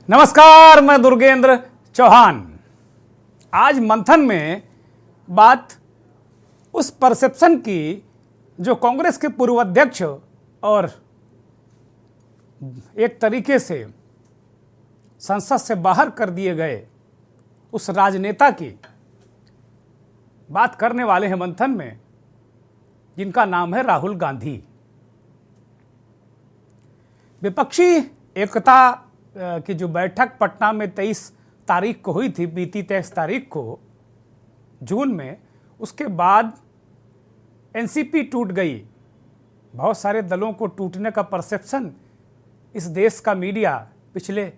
नमस्कार, मैं दुर्गेंद्र चौहान। आज मंथन में बात उस परसेप्शन की जो कांग्रेस के पूर्व अध्यक्ष और एक तरीके से संसद से बाहर कर दिए गए उस राजनेता की बात करने वाले हैं मंथन में, जिनका नाम है राहुल गांधी। विपक्षी एकता की जो बैठक पटना में 23 तारीख को हुई थी, बीती 23 तारीख को जून में, उसके बाद एनसीपी टूट गई। बहुत सारे दलों को टूटने का परसेप्शन इस देश का मीडिया पिछले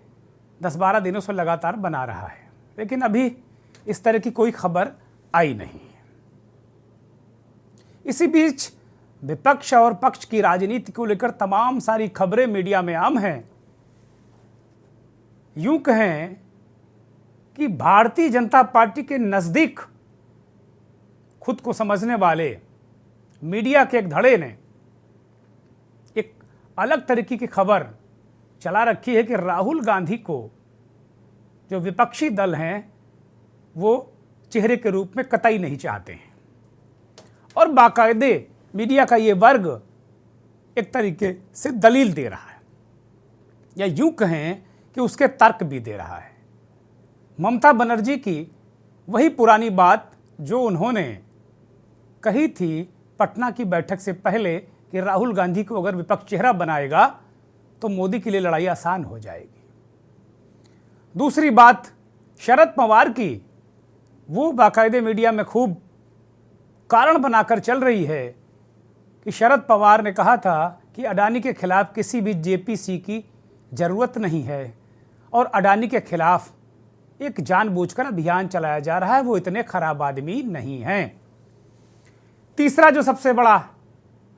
10-12 दिनों से लगातार बना रहा है, लेकिन अभी इस तरह की कोई खबर आई नहीं। इसी बीच विपक्ष और पक्ष की राजनीति को लेकर तमाम सारी खबरें मीडिया में आम हैं। यूं कहें कि भारतीय जनता पार्टी के नज़दीक खुद को समझने वाले मीडिया के एक धड़े ने एक अलग तरीके की खबर चला रखी है कि राहुल गांधी को जो विपक्षी दल हैं वो चेहरे के रूप में कतई नहीं चाहते हैं, और बाकायदे मीडिया का ये वर्ग एक तरीके से दलील दे रहा है, या यूं कहें कि उसके तर्क भी दे रहा है। ममता बनर्जी की वही पुरानी बात जो उन्होंने कही थी पटना की बैठक से पहले कि राहुल गांधी को अगर विपक्ष चेहरा बनाएगा तो मोदी के लिए लड़ाई आसान हो जाएगी। दूसरी बात शरद पवार की, वो बाकायदे मीडिया में खूब कारण बनाकर चल रही है कि शरद पवार ने कहा था कि अडानी के खिलाफ किसी भी जेपीसी की जरूरत नहीं है, और अडानी के खिलाफ एक जानबूझकर अभियान चलाया जा रहा है, वो इतने खराब आदमी नहीं हैं। तीसरा जो सबसे बड़ा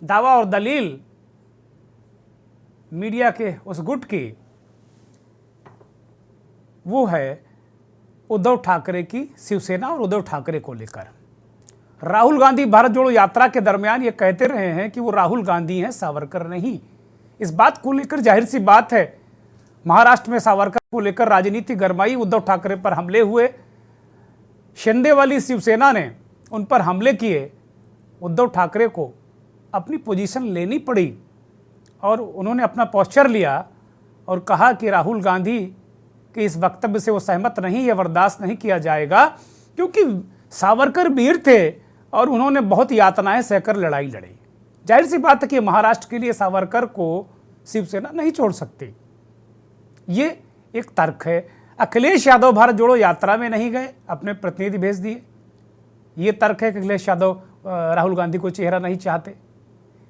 दावा और दलील मीडिया के उस गुट की, वो है उद्धव ठाकरे की शिवसेना और उद्धव ठाकरे को लेकर। राहुल गांधी भारत जोड़ो यात्रा के दरमियान ये कहते रहे हैं कि वो राहुल गांधी हैं, सावरकर नहीं। इस बात को लेकर जाहिर सी बात है महाराष्ट्र में सावरकर को लेकर राजनीति गरमाई, उद्धव ठाकरे पर हमले हुए, शिंदे वाली शिवसेना ने उन पर हमले किए, उद्धव ठाकरे को अपनी पोजीशन लेनी पड़ी और उन्होंने अपना पोस्चर लिया और कहा कि राहुल गांधी के इस वक्तव्य से वो सहमत नहीं, ये बर्दाश्त नहीं किया जाएगा, क्योंकि सावरकर वीर थे और उन्होंने बहुत यातनाएं सहकर लड़ाई लड़ी। जाहिर सी बात है कि महाराष्ट्र के लिए सावरकर को शिवसेना नहीं छोड़ सकती। ये एक तर्क है। अखिलेश यादव भारत जोड़ो यात्रा में नहीं गए, अपने प्रतिनिधि भेज दिए। ये तर्क है कि अखिलेश यादव राहुल गांधी को चेहरा नहीं चाहते।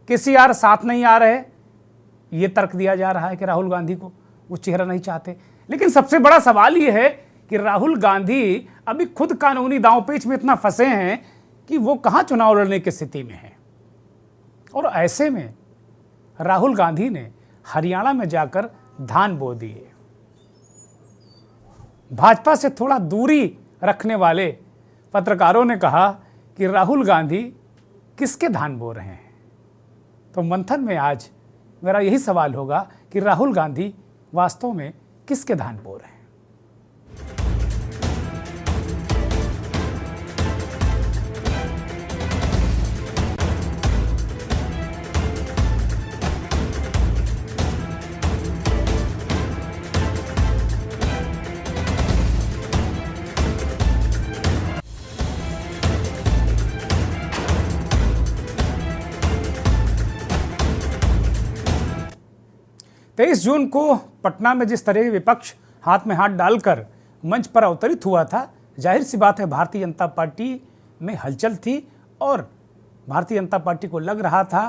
केसीआर साथ नहीं आ रहे, ये तर्क दिया जा रहा है कि राहुल गांधी को वो चेहरा नहीं चाहते। लेकिन सबसे बड़ा सवाल ये है कि राहुल गांधी अभी खुद कानूनी दांवपेच में इतना फंसे हैं कि वो कहाँ चुनाव लड़ने की स्थिति में हैं। और ऐसे में राहुल गांधी ने हरियाणा में जाकर धान बो दिए। भाजपा से थोड़ा दूरी रखने वाले पत्रकारों ने कहा कि राहुल गांधी किसके धान बो रहे हैं। तो मंथन में आज मेरा यही सवाल होगा कि राहुल गांधी वास्तव में किसके धान बो रहे हैं। तेईस जून को पटना में जिस तरह विपक्ष हाथ में हाथ डालकर मंच पर अवतरित हुआ था, जाहिर सी बात है भारतीय जनता पार्टी में हलचल थी और भारतीय जनता पार्टी को लग रहा था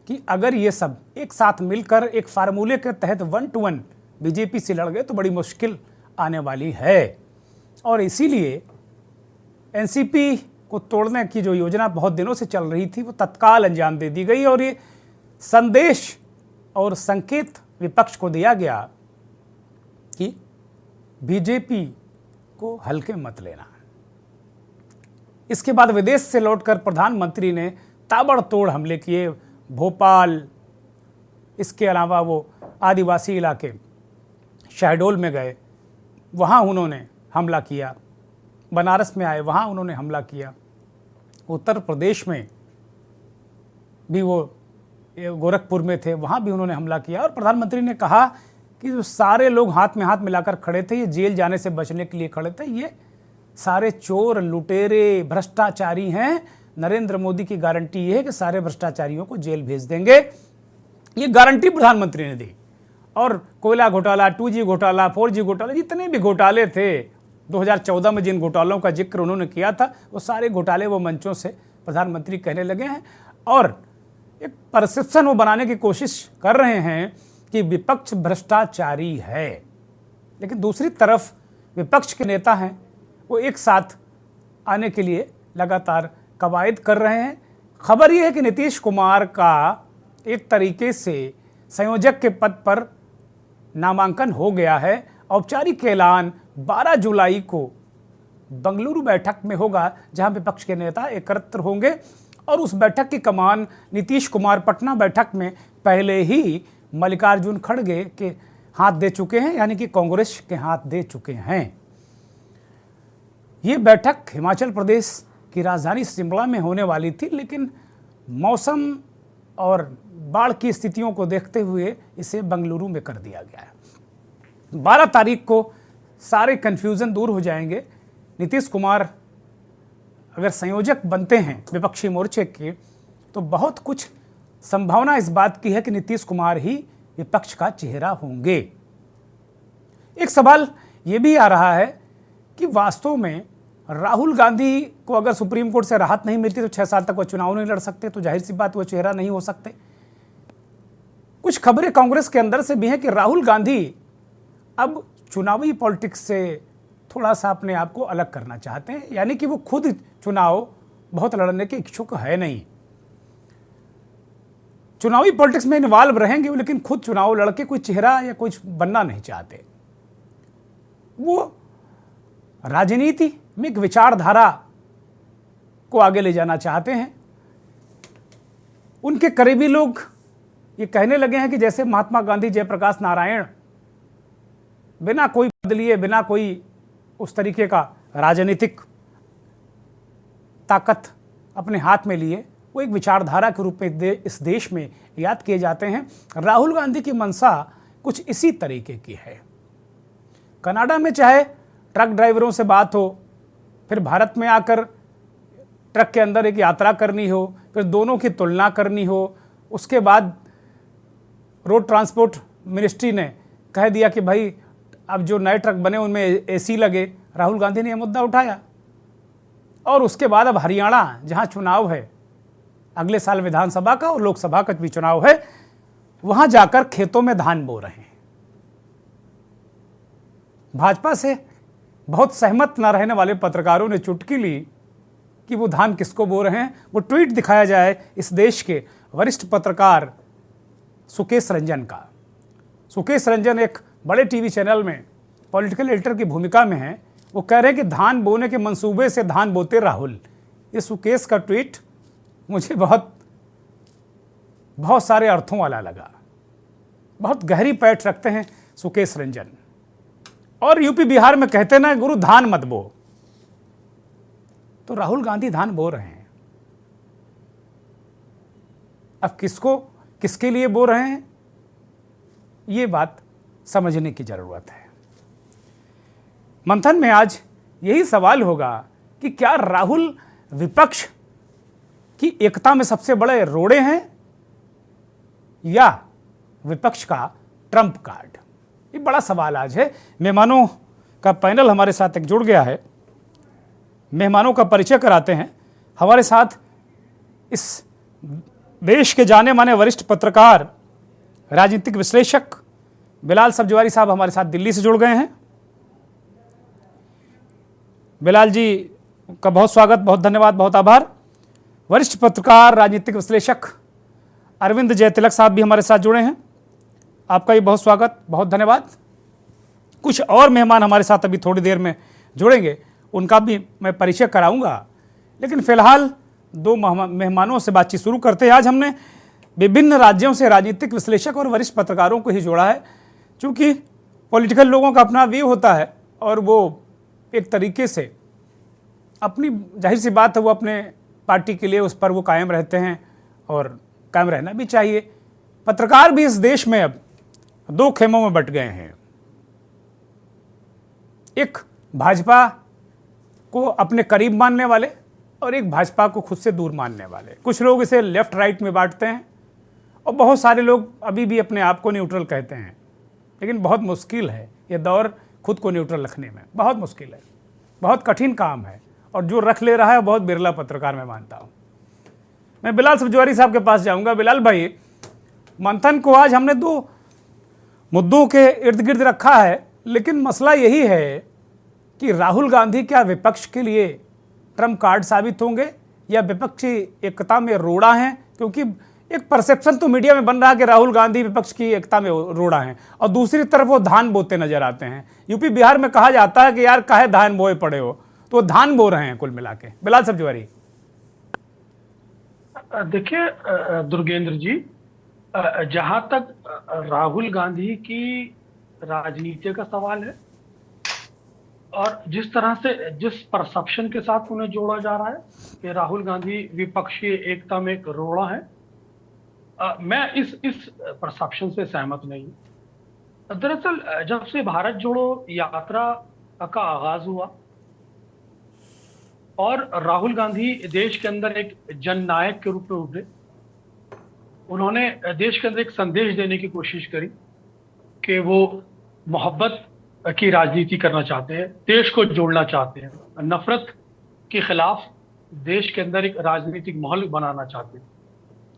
कि अगर ये सब एक साथ मिलकर एक फार्मूले के तहत 1-to-1 बीजेपी से लड़ गए तो बड़ी मुश्किल आने वाली है। और इसीलिए एनसीपी को तोड़ने की जो योजना बहुत दिनों से चल रही थी वो तत्काल अंजाम दे दी गई, और ये संदेश और संकेत विपक्ष को दिया गया कि बीजेपी को हल्के मत लेना। इसके बाद विदेश से लौटकर प्रधानमंत्री ने ताबड़तोड़ हमले किए, भोपाल, इसके अलावा वो आदिवासी इलाके शहडोल में गए, वहाँ उन्होंने हमला किया, बनारस में आए वहाँ उन्होंने हमला किया, उत्तर प्रदेश में भी वो गोरखपुर में थे वहाँ भी उन्होंने हमला किया। और प्रधानमंत्री ने कहा कि जो सारे लोग हाथ में हाथ मिलाकर खड़े थे, ये जेल जाने से बचने के लिए खड़े थे, ये सारे चोर, लुटेरे, भ्रष्टाचारी हैं। नरेंद्र मोदी की गारंटी ये है कि सारे भ्रष्टाचारियों को जेल भेज देंगे, ये गारंटी प्रधानमंत्री ने दी। और कोयला घोटाला, 2G घोटाला, 4G घोटाला, जितने भी घोटाले थे 2014 में जिन घोटालों का जिक्र उन्होंने किया था, वो सारे घोटाले वो मंचों से प्रधानमंत्री कहने लगे हैं। और एक परसेप्शन वो बनाने की कोशिश कर रहे हैं कि विपक्ष भ्रष्टाचारी है, लेकिन दूसरी तरफ विपक्ष के नेता हैं, वो एक साथ आने के लिए लगातार कवायद कर रहे हैं। खबर यह है कि नीतीश कुमार का एक तरीके से संयोजक के पद पर नामांकन हो गया है। औपचारिक ऐलान 12 जुलाई को बंगलुरु बैठक में होगा, जहां विपक्ष के नेता एकत्र होंगे और उस बैठक की कमान नीतीश कुमार पटना बैठक में पहले ही मल्लिकार्जुन खड़गे के हाथ दे चुके हैं, यानी कि कांग्रेस के हाथ दे चुके हैं। ये बैठक हिमाचल प्रदेश की राजधानी शिमला में होने वाली थी, लेकिन मौसम और बाढ़ की स्थितियों को देखते हुए इसे बंगलुरु में कर दिया गया है। 12 तारीख को सारे कन्फ्यूज़न दूर हो जाएंगे। नीतीश कुमार अगर संयोजक बनते हैं विपक्षी मोर्चे के, तो बहुत कुछ संभावना इस बात की है कि नीतीश कुमार ही विपक्ष का चेहरा होंगे। एक सवाल ये भी आ रहा है कि वास्तव में राहुल गांधी को अगर सुप्रीम कोर्ट से राहत नहीं मिलती तो 6 साल तक वो चुनाव नहीं लड़ सकते, तो जाहिर सी बात वो चेहरा नहीं हो सकते। कुछ खबरें कांग्रेस के अंदर से भी हैं कि राहुल गांधी अब चुनावी पॉलिटिक्स से थोड़ा सा अपने आप को अलग करना चाहते हैं, यानी कि वो खुद चुनाव बहुत लड़ने के इच्छुक है नहीं। चुनावी पॉलिटिक्स में इन्वॉल्व रहेंगे लेकिन खुद चुनाव लड़के कोई चेहरा या कुछ बनना नहीं चाहते। वो राजनीति में एक विचारधारा को आगे ले जाना चाहते हैं। उनके करीबी लोग ये कहने लगे हैं कि जैसे महात्मा गांधी, जयप्रकाश नारायण बिना कोई पद लिए, बिना कोई उस तरीके का राजनीतिक ताकत अपने हाथ में लिए, वो एक विचारधारा के रूप में इस देश में याद किए जाते हैं। राहुल गांधी की मंशा कुछ इसी तरीके की है। कनाडा में चाहे ट्रक ड्राइवरों से बात हो, फिर भारत में आकर ट्रक के अंदर एक यात्रा करनी हो, फिर दोनों की तुलना करनी हो, उसके बाद रोड ट्रांसपोर्ट मिनिस्ट्री ने कह दिया कि भाई अब जो नए ट्रक बने उनमें एसी लगे। राहुल गांधी ने यह मुद्दा उठाया। और उसके बाद अब हरियाणा, जहां चुनाव है अगले साल विधानसभा का और लोकसभा का भी चुनाव है, वहां जाकर खेतों में धान बो रहे हैं। भाजपा से बहुत सहमत न रहने वाले पत्रकारों ने चुटकी ली कि वो धान किसको बो रहे हैं। वो ट्वीट दिखाया जाए इस देश के वरिष्ठ पत्रकार सुकेश रंजन का। सुकेश रंजन एक बड़े टीवी चैनल में पॉलिटिकल एडिटर की भूमिका में हैं। वो कह रहे हैं कि धान बोने के मंसूबे से धान बोते राहुल। ये सुकेश का ट्वीट मुझे बहुत सारे अर्थों वाला लगा। बहुत गहरी पैठ रखते हैं सुकेश रंजन। और यूपी बिहार में कहते ना गुरु धान मत बो, तो राहुल गांधी धान बो रहे हैं। अब किसके लिए बो रहे हैं, ये बात समझने की जरूरत है। मंथन में आज यही सवाल होगा कि क्या राहुल विपक्ष की एकता में सबसे बड़े रोड़े हैं या विपक्ष का ट्रंप कार्ड। ये बड़ा सवाल आज है। मेहमानों का पैनल हमारे साथ एक जुड़ गया है। मेहमानों का परिचय कराते हैं। हमारे साथ इस देश के जाने माने वरिष्ठ पत्रकार, राजनीतिक विश्लेषक बिलाल सब्जवारी साहब हमारे साथ दिल्ली से जुड़ गए हैं। बिलाल जी का बहुत स्वागत, बहुत धन्यवाद, बहुत आभार। वरिष्ठ पत्रकार, राजनीतिक विश्लेषक अरविंद जयतिलक साहब भी हमारे साथ जुड़े हैं। आपका भी बहुत स्वागत, बहुत धन्यवाद। कुछ और मेहमान हमारे साथ अभी थोड़ी देर में जुड़ेंगे, उनका भी मैं परिचय कराऊंगा। लेकिन फिलहाल दो मेहमानों से बातचीत शुरू करते हैं। आज हमने विभिन्न राज्यों से राजनीतिक विश्लेषक और वरिष्ठ पत्रकारों को ही जोड़ा है, क्योंकि पॉलिटिकल लोगों का अपना व्यू होता है और वो एक तरीके से अपनी, जाहिर सी बात है, वो अपने पार्टी के लिए उस पर वो कायम रहते हैं और कायम रहना भी चाहिए। पत्रकार भी इस देश में अब दो खेमों में बट गए हैं। एक भाजपा को अपने करीब मानने वाले और एक भाजपा को खुद से दूर मानने वाले। कुछ लोग इसे लेफ्ट राइट में बांटते हैं और बहुत सारे लोग अभी भी अपने आप को न्यूट्रल कहते हैं, लेकिन बहुत मुश्किल है ये दौर खुद को न्यूट्रल रखने में, बहुत मुश्किल है, बहुत कठिन काम है, और जो रख ले रहा है बहुत बिरला पत्रकार मैं मानता हूँ। मैं बिलाल सब्जवारी साहब के पास जाऊँगा। बिलाल भाई, मंथन को आज हमने दो मुद्दों के इर्द गिर्द रखा है, लेकिन मसला यही है कि राहुल गांधी क्या विपक्ष के लिए ट्रम्प कार्ड साबित होंगे या विपक्षी एकता में रोड़ा हैं? क्योंकि एक परसेप्शन तो मीडिया में बन रहा है कि राहुल गांधी विपक्ष की एकता में रोड़ा हैं, और दूसरी तरफ वो धान बोते नजर आते हैं। यूपी बिहार में कहा जाता है कि यार काहे धान बोए पड़े हो, तो वो धान बो रहे हैं कुल मिला के। बिलाल सब्जवारी। देखिए दुर्गेंद्र जी, जहां तक राहुल गांधी की राजनीति का सवाल है और जिस तरह से, जिस परसेप्शन के साथ उन्हें जोड़ा जा रहा है कि राहुल गांधी विपक्षी एकता में एक रोड़ा है, मैं इस परसेप्शन से सहमत नहीं हूं। दरअसल जब से भारत जोड़ो यात्रा का आगाज हुआ और राहुल गांधी देश के अंदर एक जननायक के रूप में उभरे, उन्होंने देश के अंदर एक संदेश देने की कोशिश करी कि वो मोहब्बत की राजनीति करना चाहते हैं, देश को जोड़ना चाहते हैं, नफरत के खिलाफ देश के अंदर एक राजनीतिक माहौल बनाना चाहते हैं।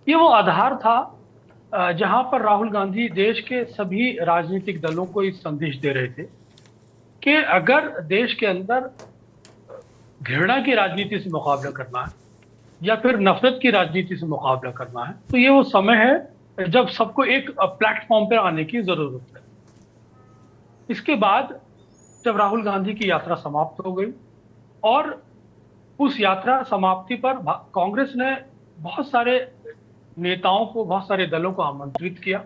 ये वो आधार था जहां पर राहुल गांधी देश के सभी राजनीतिक दलों को इस संदेश दे रहे थे कि अगर देश के अंदर घृणा की राजनीति से मुकाबला करना है या फिर नफरत की राजनीति से मुकाबला करना है, तो ये वो समय है जब सबको एक प्लेटफॉर्म पर आने की जरूरत है। इसके बाद जब राहुल गांधी की यात्रा समाप्त हो गई और उस यात्रा समाप्ति पर कांग्रेस ने बहुत सारे नेताओं को, बहुत सारे दलों को आमंत्रित किया,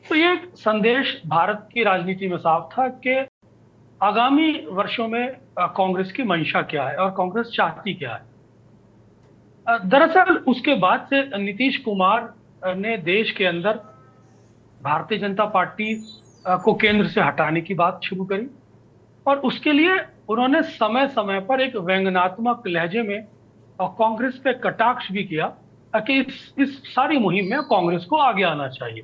तो ये एक संदेश भारत की राजनीति में साफ था कि आगामी वर्षों में कांग्रेस की मंशा क्या है और कांग्रेस चाहती क्या है। दरअसल उसके बाद से नीतीश कुमार ने देश के अंदर भारतीय जनता पार्टी को केंद्र से हटाने की बात शुरू करी और उसके लिए उन्होंने समय समय पर एक व्यंग्यात्मक लहजे में कांग्रेस पे कटाक्ष भी किया कि इस सारी मुहिम में कांग्रेस को आगे आना चाहिए।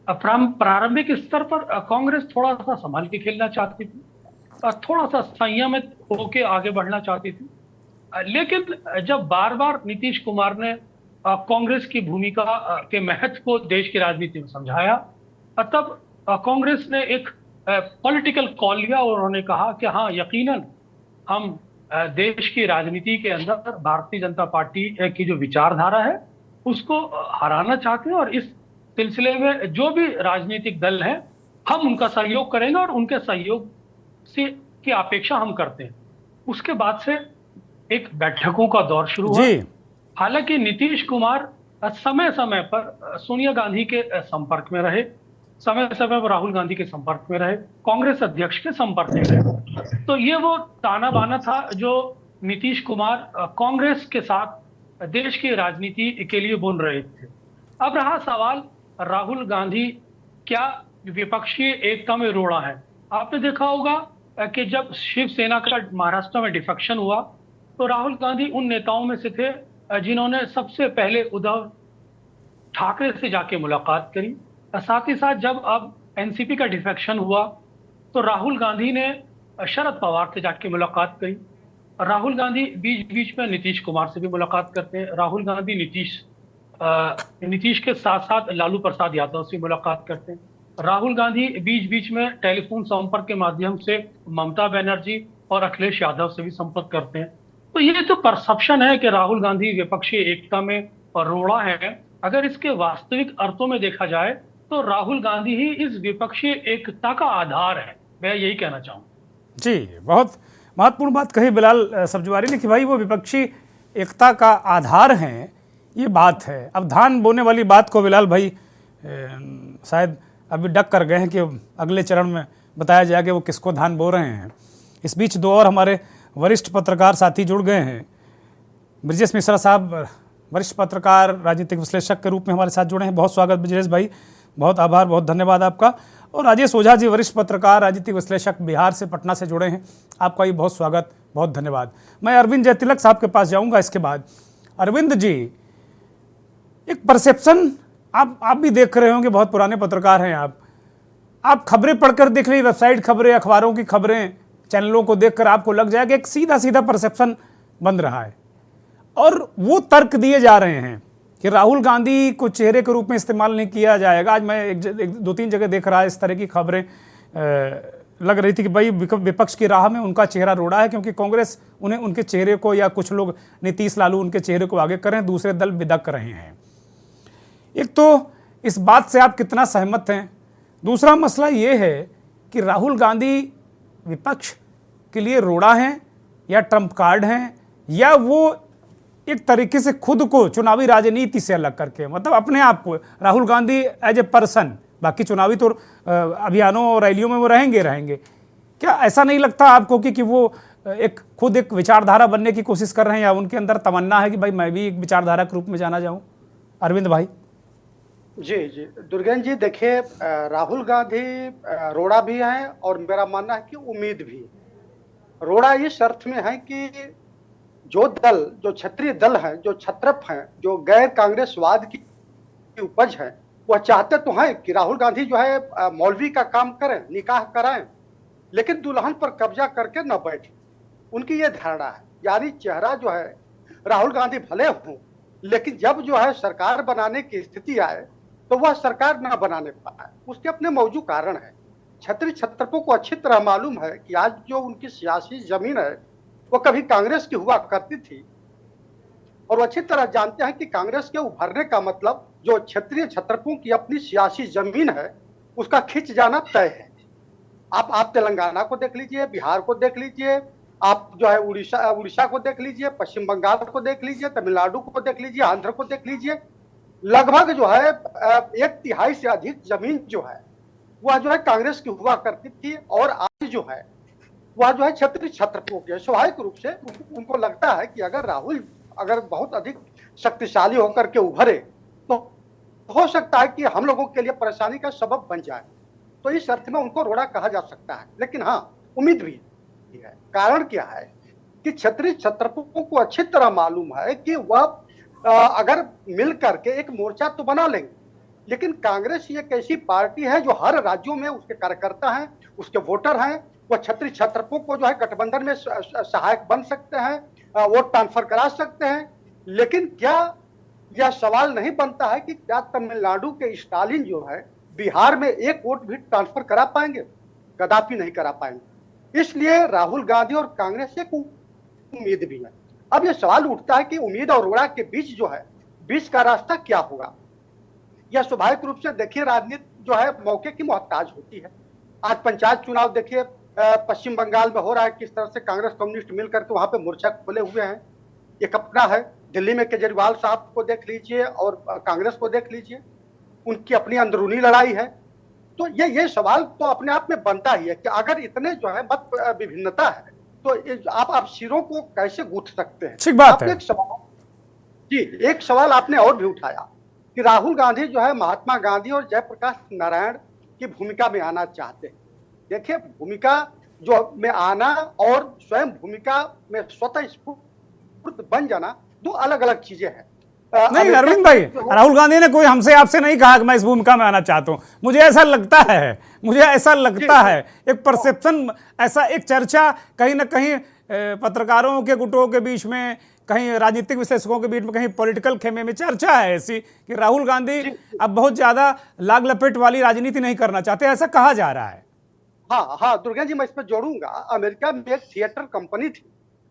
प्रारंभिक स्तर पर कांग्रेस थोड़ा सा संभाल के खेलना चाहती थी और थोड़ा सा संयमित होकर आगे बढ़ना चाहती थी, लेकिन जब बार बार नीतीश कुमार ने कांग्रेस की भूमिका के महत्व को देश की राजनीति में समझाया, तब कांग्रेस ने एक पॉलिटिकल कॉल लिया और उन्होंने कहा कि हाँ, यकीनन हम देश की राजनीति के अंदर भारतीय जनता पार्टी की जो विचारधारा है उसको हराना चाहते हैं और इस सिलसिले में जो भी राजनीतिक दल हैं हम उनका सहयोग करेंगे और उनके सहयोग से की अपेक्षा हम करते हैं। उसके बाद से एक बैठकों का दौर शुरू हुआ। हालांकि नीतीश कुमार समय समय पर सोनिया गांधी के संपर्क में रहे, समय समय पर राहुल गांधी के संपर्क में रहे, कांग्रेस अध्यक्ष के संपर्क में रहे, तो ये वो ताना बाना था जो नीतीश कुमार कांग्रेस के साथ देश की राजनीति के लिए बुन रहे थे। अब रहा सवाल राहुल गांधी क्या विपक्षी एकता में रोड़ा है। आपने देखा होगा कि जब शिवसेना का महाराष्ट्र में डिफेक्शन हुआ तो राहुल गांधी उन नेताओं में से थे जिन्होंने सबसे पहले उद्धव ठाकरे से जाके मुलाकात करी। साथ ही साथ जब अब एनसीपी का डिफेक्शन हुआ तो राहुल गांधी ने शरद पवार से जाके मुलाकात करी। राहुल गांधी बीच बीच में नीतीश कुमार से भी मुलाकात करते हैं। राहुल गांधी नीतीश के साथ साथ लालू प्रसाद यादव से मुलाकात करते हैं। राहुल गांधी बीच बीच में टेलीफोन संपर्क के माध्यम से ममता बनर्जी और अखिलेश यादव से भी संपर्क करते हैं। तो ये जो परसेप्शन है कि राहुल गांधी विपक्षी एकता में रोड़ा है, अगर इसके वास्तविक अर्थों में देखा जाए तो राहुल गांधी ही इस विपक्षी एकता का आधार है। मैं यही कहना चाहूँ। जी, बहुत महत्वपूर्ण बात कही बिलाल सब्जवारी ने कि भाई वो विपक्षी एकता का आधार हैं, ये बात है। अब धान बोने वाली बात को बिलाल भाई शायद अभी डक कर गए हैं कि अगले चरण में बताया जाए कि वो किसको धान बो रहे हैं। इस बीच दो और हमारे वरिष्ठ पत्रकार साथी जुड़ गए हैं। ब्रजेश मिश्रा साहब वरिष्ठ पत्रकार राजनीतिक विश्लेषक के रूप में हमारे साथ जुड़े हैं। बहुत स्वागत ब्रजेश भाई, बहुत आभार, बहुत धन्यवाद आपका। और राजेश ओझा जी वरिष्ठ पत्रकार राजनीतिक विश्लेषक बिहार से, पटना से जुड़े हैं, आपका भी बहुत स्वागत, बहुत धन्यवाद। मैं अरविंद जयतिलक साहब के पास जाऊंगा इसके बाद। अरविंद जी, एक परसेप्शन आप भी देख रहे होंगे, बहुत पुराने पत्रकार हैं आप खबरें पढ़कर देख लीजिए, वेबसाइट खबरें, अखबारों की खबरें, चैनलों को देखकर आपको लग जाएगा एक सीधा सीधा परसेप्शन बन रहा है और वो तर्क दिए जा रहे हैं कि राहुल गांधी को चेहरे के रूप में इस्तेमाल नहीं किया जाएगा। आज मैं एक दो तीन जगह देख रहा, इस तरह की खबरें लग रही थी कि भाई विपक्ष की राह में उनका चेहरा रोड़ा है, क्योंकि कांग्रेस उन्हें उनके चेहरे को, या कुछ लोग नीतीश लालू उनके चेहरे को आगे कर रहे हैं, दूसरे दल बिदक रहे हैं। एक तो इस बात से आप कितना सहमत हैं? दूसरा मसला ये है कि राहुल गांधी विपक्ष के लिए रोड़ा हैं या ट्रम्प कार्ड हैं, या वो एक तरीके से खुद को चुनावी राजनीति से अलग करके, मतलब अपने आप को Rahul Gandhi as a person, बाकी चुनावी तो अभियानों और रैलियों में वो रहेंगे, क्या ऐसा नहीं लगता आपको कि वो खुद एक विचारधारा बनने की कोशिश कर रहे हैं, या उनके अंदर तमन्ना है कि भाई मैं भी एक विचारधारा के रूप में जाना जाऊं? अरविंद भाई। जी दुर्गेन जी, देखिए राहुल गांधी रोड़ा भी है और मेरा मानना है कि उम्मीद भी है। रोड़ा इस अर्थ में है कि जो क्षत्रिय दल है, जो छत्रप हैं, जो गैर कांग्रेसवाद की उपज है, वह चाहते तो हैं कि राहुल गांधी जो है मौलवी का काम करें, निकाह कराएं, लेकिन दुल्हन पर कब्जा करके न बैठे। उनकी ये धारणा है, यानी चेहरा जो है राहुल गांधी भले हों, लेकिन जब जो है सरकार बनाने की स्थिति आए तो वह सरकार न बनाने पाए। उसके अपने मौजूद कारण है। क्षत्रिय छत्रपों को अच्छी तरह मालूम है कि आज जो उनकी सियासी जमीन है वो कभी कांग्रेस की हुआ करती थी, और वो अच्छी तरह जानते हैं कि कांग्रेस के उभरने का मतलब जो क्षेत्रीय छत्रपों की अपनी सियासी जमीन है उसका खिंच जाना तय है। आप तेलंगाना को देख लीजिए, बिहार को देख लीजिए, आप जो है उड़ीसा को देख लीजिए, पश्चिम बंगाल को देख लीजिए, तमिलनाडु को देख लीजिए, आंध्र को देख लीजिए। लगभग जो है 1/3 से अधिक जमीन जो है वह जो है कांग्रेस की हुआ करती थी, और आज जो है वह जो है क्षत्रिय छत्रपों के। स्वाभाविक रूप से उनको लगता है कि अगर राहुल बहुत अधिक शक्तिशाली होकर के उभरे तो हो सकता है कि हम लोगों के लिए परेशानी का सबब बन जाए। तो इस अर्थ में उनको रोड़ा कहा जा सकता है, लेकिन हाँ, उम्मीद भी है। कारण क्या है कि क्षत्रिय छत्रपों को अच्छी तरह मालूम है कि वह अगर मिल करके एक मोर्चा तो बना लेंगे, लेकिन कांग्रेस ये एक ऐसी पार्टी है जो हर राज्यों में उसके कार्यकर्ता हैं, उसके वोटर हैं, वह क्षत्रिय छत्रपों को जो है गठबंधन में सहायक बन सकते हैं, वोट ट्रांसफर करा सकते हैं। लेकिन क्या यह सवाल नहीं बनता है कि क्या तमिलनाडु के स्टालिन जो है बिहार में एक वोट भी ट्रांसफर करा पाएंगे? कदापि नहीं करा पाएंगे। इसलिए राहुल गांधी और कांग्रेस एक उम्मीद भी है। अब यह सवाल उठता है कि उम्मीद और रोड़ा के बीच जो है, बीच का रास्ता क्या होगा? यह स्वाभाविक रूप से देखिए, राजनीति जो है मौके की मोहताज होती है। आज पंचायत चुनाव देखिए पश्चिम बंगाल में हो रहा है, किस तरह से कांग्रेस कम्युनिस्ट मिलकर के वहां पे मोर्चा खोले हुए हैं। एक अपना है, दिल्ली में केजरीवाल साहब को देख लीजिए और कांग्रेस को देख लीजिए, उनकी अपनी अंदरूनी लड़ाई है। तो ये सवाल तो अपने आप में बनता ही है कि अगर इतने जो है मत विभिन्नता है तो आप सिरों को कैसे गूंथ सकते हैं? ठीक बात है। एक सवाल आपने और भी उठाया कि राहुल गांधी जो है महात्मा गांधी और जयप्रकाश नारायण की भूमिका में आना चाहते हैं। देखिए, भूमिका जो में आना और स्वयं भूमिका में स्वतः स्फूर्त बन जाना दो अलग अलग चीजें हैं। नहीं अरविंद भाई, राहुल गांधी ने कोई हमसे आपसे नहीं कहा कि मैं इस भूमिका में आना चाहता हूं। मुझे ऐसा लगता है एक परसेप्शन, ऐसा एक चर्चा कहीं ना कहीं पत्रकारों के गुटों के बीच में, कहीं राजनीतिक विश्लेषकों के बीच में, कहीं पॉलिटिकल खेमे में चर्चा है ऐसी कि राहुल गांधी अब बहुत ज्यादा लाग लपेट वाली राजनीति नहीं करना चाहते, ऐसा कहा जा रहा है। हाँ दुर्गा जी, मैं इस पर जोड़ूंगा। अमेरिका में एक थिएटर कंपनी थी,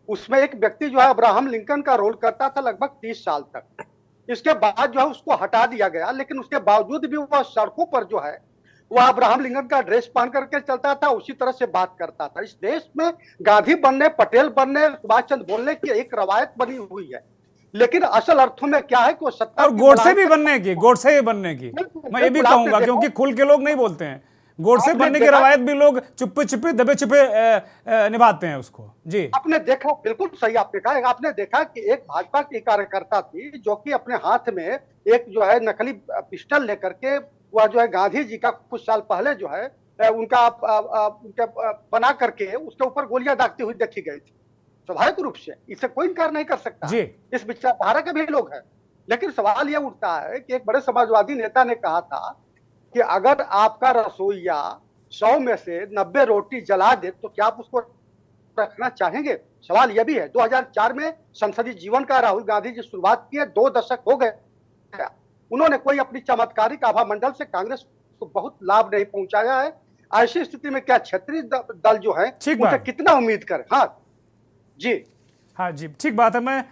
उसमें एक व्यक्ति जो है अब्राहम लिंकन का रोल करता था लगभग 30 साल तक। इसके बाद जो है उसको हटा दिया गया, लेकिन उसके बावजूद भी वह सड़कों पर जो है वह अब्राहम लिंकन का ड्रेस पहन करके चलता था, उसी तरह से बात करता था। इस देश में गांधी बनने, पटेल बनने, सुभाष चंद्र बोलने की एक रवायत बनी हुई है, लेकिन असल अर्थों में क्या है कि वो सत्ता और गोडसे भी बनने की मैं ये भी कहूंगा, क्योंकि खुल के लोग नहीं बोलते हैं। गोडसे आपने बनने की देखा, रवायत भी लोग चुप्पे चुप्पे दबे छुपे निभाते हैं उसको। जी आपने देखा, बिल्कुल सही आपने कहा, आपने देखा कि एक भाजपा की कार्यकर्ता थी जो कि अपने हाथ में एक जो है नकली पिस्टल लेकर के वह जो है गांधी जी का कुछ साल पहले जो है उनके बना करके उसके ऊपर गोलियां दागती हुई देखी गई थी। स्वाभाविक रूप से इसे कोई इनकार नहीं कर सकता जी। है, इस विचारधारा के भी लोग हैं। लेकिन सवाल यह उठता है कि एक बड़े समाजवादी नेता ने कहा था कि अगर आपका रसोईया 100 में से 90 रोटी जला दे तो क्या आप उसको रखना चाहेंगे? सवाल यह भी है। 2004 में संसदीय जीवन का राहुल गांधी जी शुरुआत किए, 2 दशक हो गए, उन्होंने कोई अपनी चमत्कारिक आभा मंडल से कांग्रेस को बहुत लाभ नहीं पहुंचाया है। ऐसी स्थिति में क्या क्षेत्रीय दल जो है उनसे कितना उम्मीद करें? हाँ जी, हाँ जी, ठीक बात है। मैं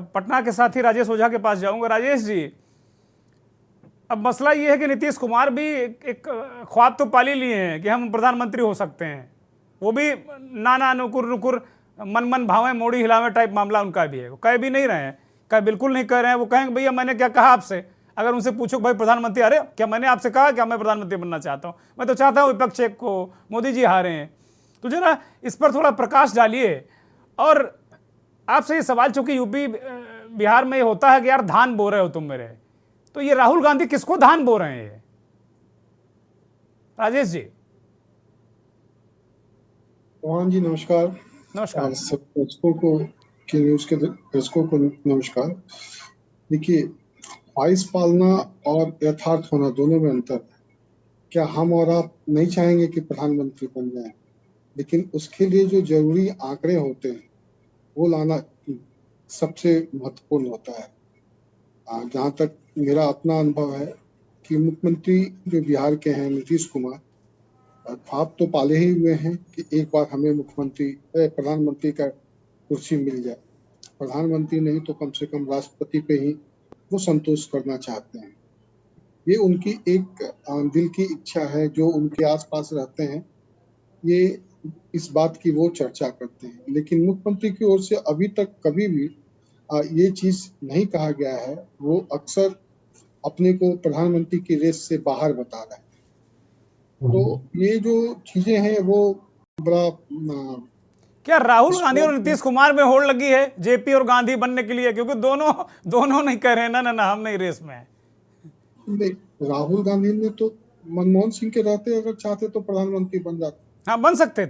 पटना के साथ ही राजेश ओझा के पास जाऊंगा। राजेश जी, अब मसला ये है कि नीतीश कुमार भी एक ख्वाब तो पाली लिए हैं कि हम प्रधानमंत्री हो सकते हैं, वो भी नाना नुकुर नुकुर मन मन भावे मोड़ी हिलावे टाइप मामला उनका भी है। वो कह भी नहीं रहे हैं, कह बिल्कुल नहीं कह रहे हैं। वो कहेंगे भैया मैंने क्या कहा आपसे, अगर उनसे पूछो भाई प्रधानमंत्री, अरे क्या मैंने आपसे कहा क्या मैं प्रधानमंत्री बनना चाहता हूँ? मैं तो चाहता हूँ विपक्ष एक को, मोदी जी हारे हैं। तो जरा इस पर थोड़ा प्रकाश डालिए। और आपसे ये सवाल, चूंकि यूपी बिहार में ये होता है कि यार धान बो रहे हो तुम मेरे, तो ये राहुल गांधी किसको धान बो रहे हैं राजेश जी? मोहन जी नमस्कार। नमस्कार। सब दर्शकों को के न्यूज के दर्शकों को नमस्कार। देखिए, ख्वाहिश पालना और यथार्थ होना दोनों में अंतर है। क्या हम और आप नहीं चाहेंगे कि प्रधानमंत्री बन जाए, लेकिन उसके लिए जो जरूरी आंकड़े होते हैं वो लाना सबसे महत्वपूर्ण होता है। जहाँ तक मेरा अपना अनुभव है कि मुख्यमंत्री जो बिहार के हैं नीतीश कुमार, ख्वाब तो पाले ही हुए हैं कि एक बार हमें प्रधानमंत्री का कुर्सी मिल जाए। प्रधानमंत्री नहीं तो कम से कम राष्ट्रपति पे ही वो संतोष करना चाहते हैं। ये उनकी एक दिल की इच्छा है। जो उनके आसपास रहते हैं ये इस बात की वो चर्चा करते हैं, लेकिन मुख्यमंत्री की ओर से अभी तक कभी भी ये चीज नहीं कहा गया है। वो अक्सर अपने को प्रधानमंत्री की रेस से बाहर बता रहे हैं। तो ये जो चीजें हैं वो बड़ा क्या राहुल गांधी और नीतीश कुमार में होड़ लगी है जेपी और गांधी बनने के लिए? क्योंकि दोनों नहीं कह रहे हैं ना हम नहीं रेस में। नहीं, राहुल गांधी ने तो मनमोहन सिंह के रहते अगर चाहते तो प्रधानमंत्री बन जाते। हाँ, बन सकते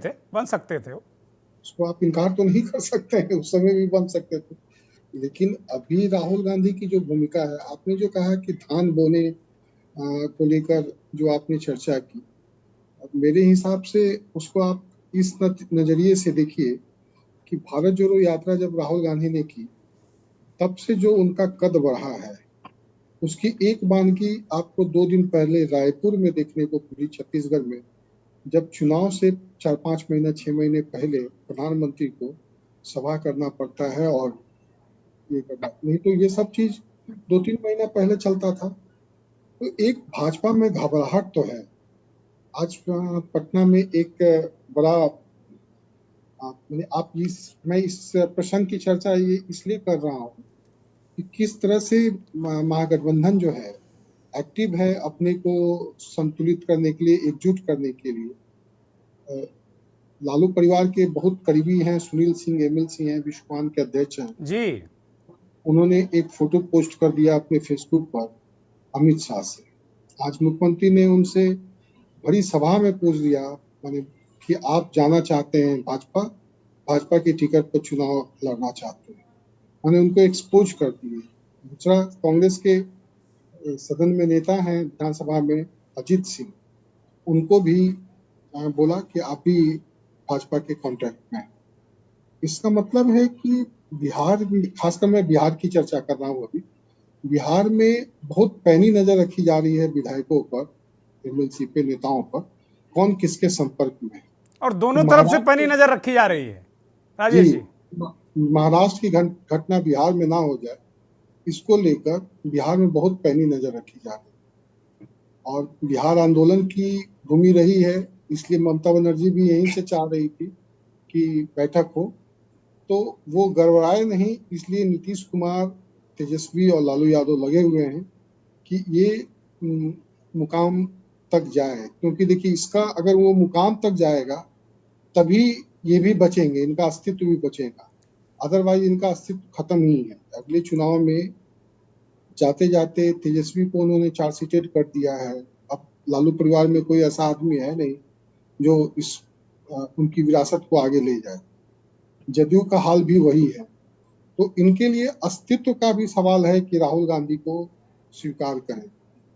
थे उसको आप इनकार तो नहीं कर सकते हैं, उस समय भी बन सकते थे। लेकिन अभी राहुल गांधी की जो भूमिका है, आपने जो कहा कि धान बोने को लेकर जो आपने चर्चा की, मेरे हिसाब से उसको आप इस नजरिए से देखिए कि भारत जोड़ो यात्रा जब राहुल गांधी ने की तब से जो उनका कद बढ़ा है, उसकी एक वानगी आपको 2 दिन पहले रायपुर में देखने को मिली, छत्तीसगढ़ में, जब चुनाव से 4-5 महीने 6 महीने पहले प्रधानमंत्री को सभा करना पड़ता है और ये करना नहीं तो ये सब चीज 2-3 महीना पहले चलता था। तो एक भाजपा में घबराहट तो है। आज पटना में एक बड़ा मैं इस प्रश्न की चर्चा ये इसलिए कर रहा हूँ कि किस तरह से महागठबंधन जो है एक्टिव है अपने को संतुलित करने के लिए, एकजुट करने के लिए। लालू परिवार के बहुत करीबी हैं सुनील सिंह, एमएलसी हैं, विश्ववान के अध्यक्ष हैं जी। उन्होंने एक फोटो पोस्ट कर दिया अपने फेसबुक पर अमित शाह से। आज मुख्यमंत्री ने उनसे बड़ी सभा में पूछ दिया मैंने कि आप जाना चाहते हैं भाजपा की टिकट पर चुनाव लड़ना चाहते हैं। मैंने उनको एक्सपोज कर दिए। दूसरा, कांग्रेस के सदन में नेता हैं विधानसभा में अजीत सिंह, उनको भी बोला कि आप भी भाजपा के कॉन्ट्रैक्ट में। इसका मतलब है कि बिहार, खासकर मैं बिहार की चर्चा कर रहा हूँ अभी, बिहार में बहुत पैनी नजर रखी जा रही है विधायकों पर, एमएलसी पे, नेताओं पर, कौन किसके संपर्क में है। और दोनों तरफ से पैनी नजर रखी जा रही है राजेश जी। महाराष्ट्र की घटना बिहार में ना हो जाए, इसको लेकर बिहार में बहुत पैनी नजर रखी जा रही है। और बिहार आंदोलन की भूमि रही है, इसलिए ममता बनर्जी भी यहीं से चाह रही थी कि बैठक हो, तो वो गड़बड़ाए नहीं। इसलिए नीतीश कुमार, तेजस्वी और लालू यादव लगे हुए हैं कि ये मुकाम तक जाए, क्योंकि देखिए इसका अगर वो मुकाम तक जाएगा तभी ये भी बचेंगे, इनका अस्तित्व भी बचेगा, अदरवाइज इनका अस्तित्व खत्म ही है। अगले चुनाव में जाते जाते तेजस्वी को उन्होंने चार्जशीटेड कर दिया है। अब लालू परिवार में कोई ऐसा आदमी है नहीं जो इस उनकी विरासत को आगे ले जाए। जदयू का हाल भी वही है। तो इनके लिए अस्तित्व का भी सवाल है कि राहुल गांधी को स्वीकार करें।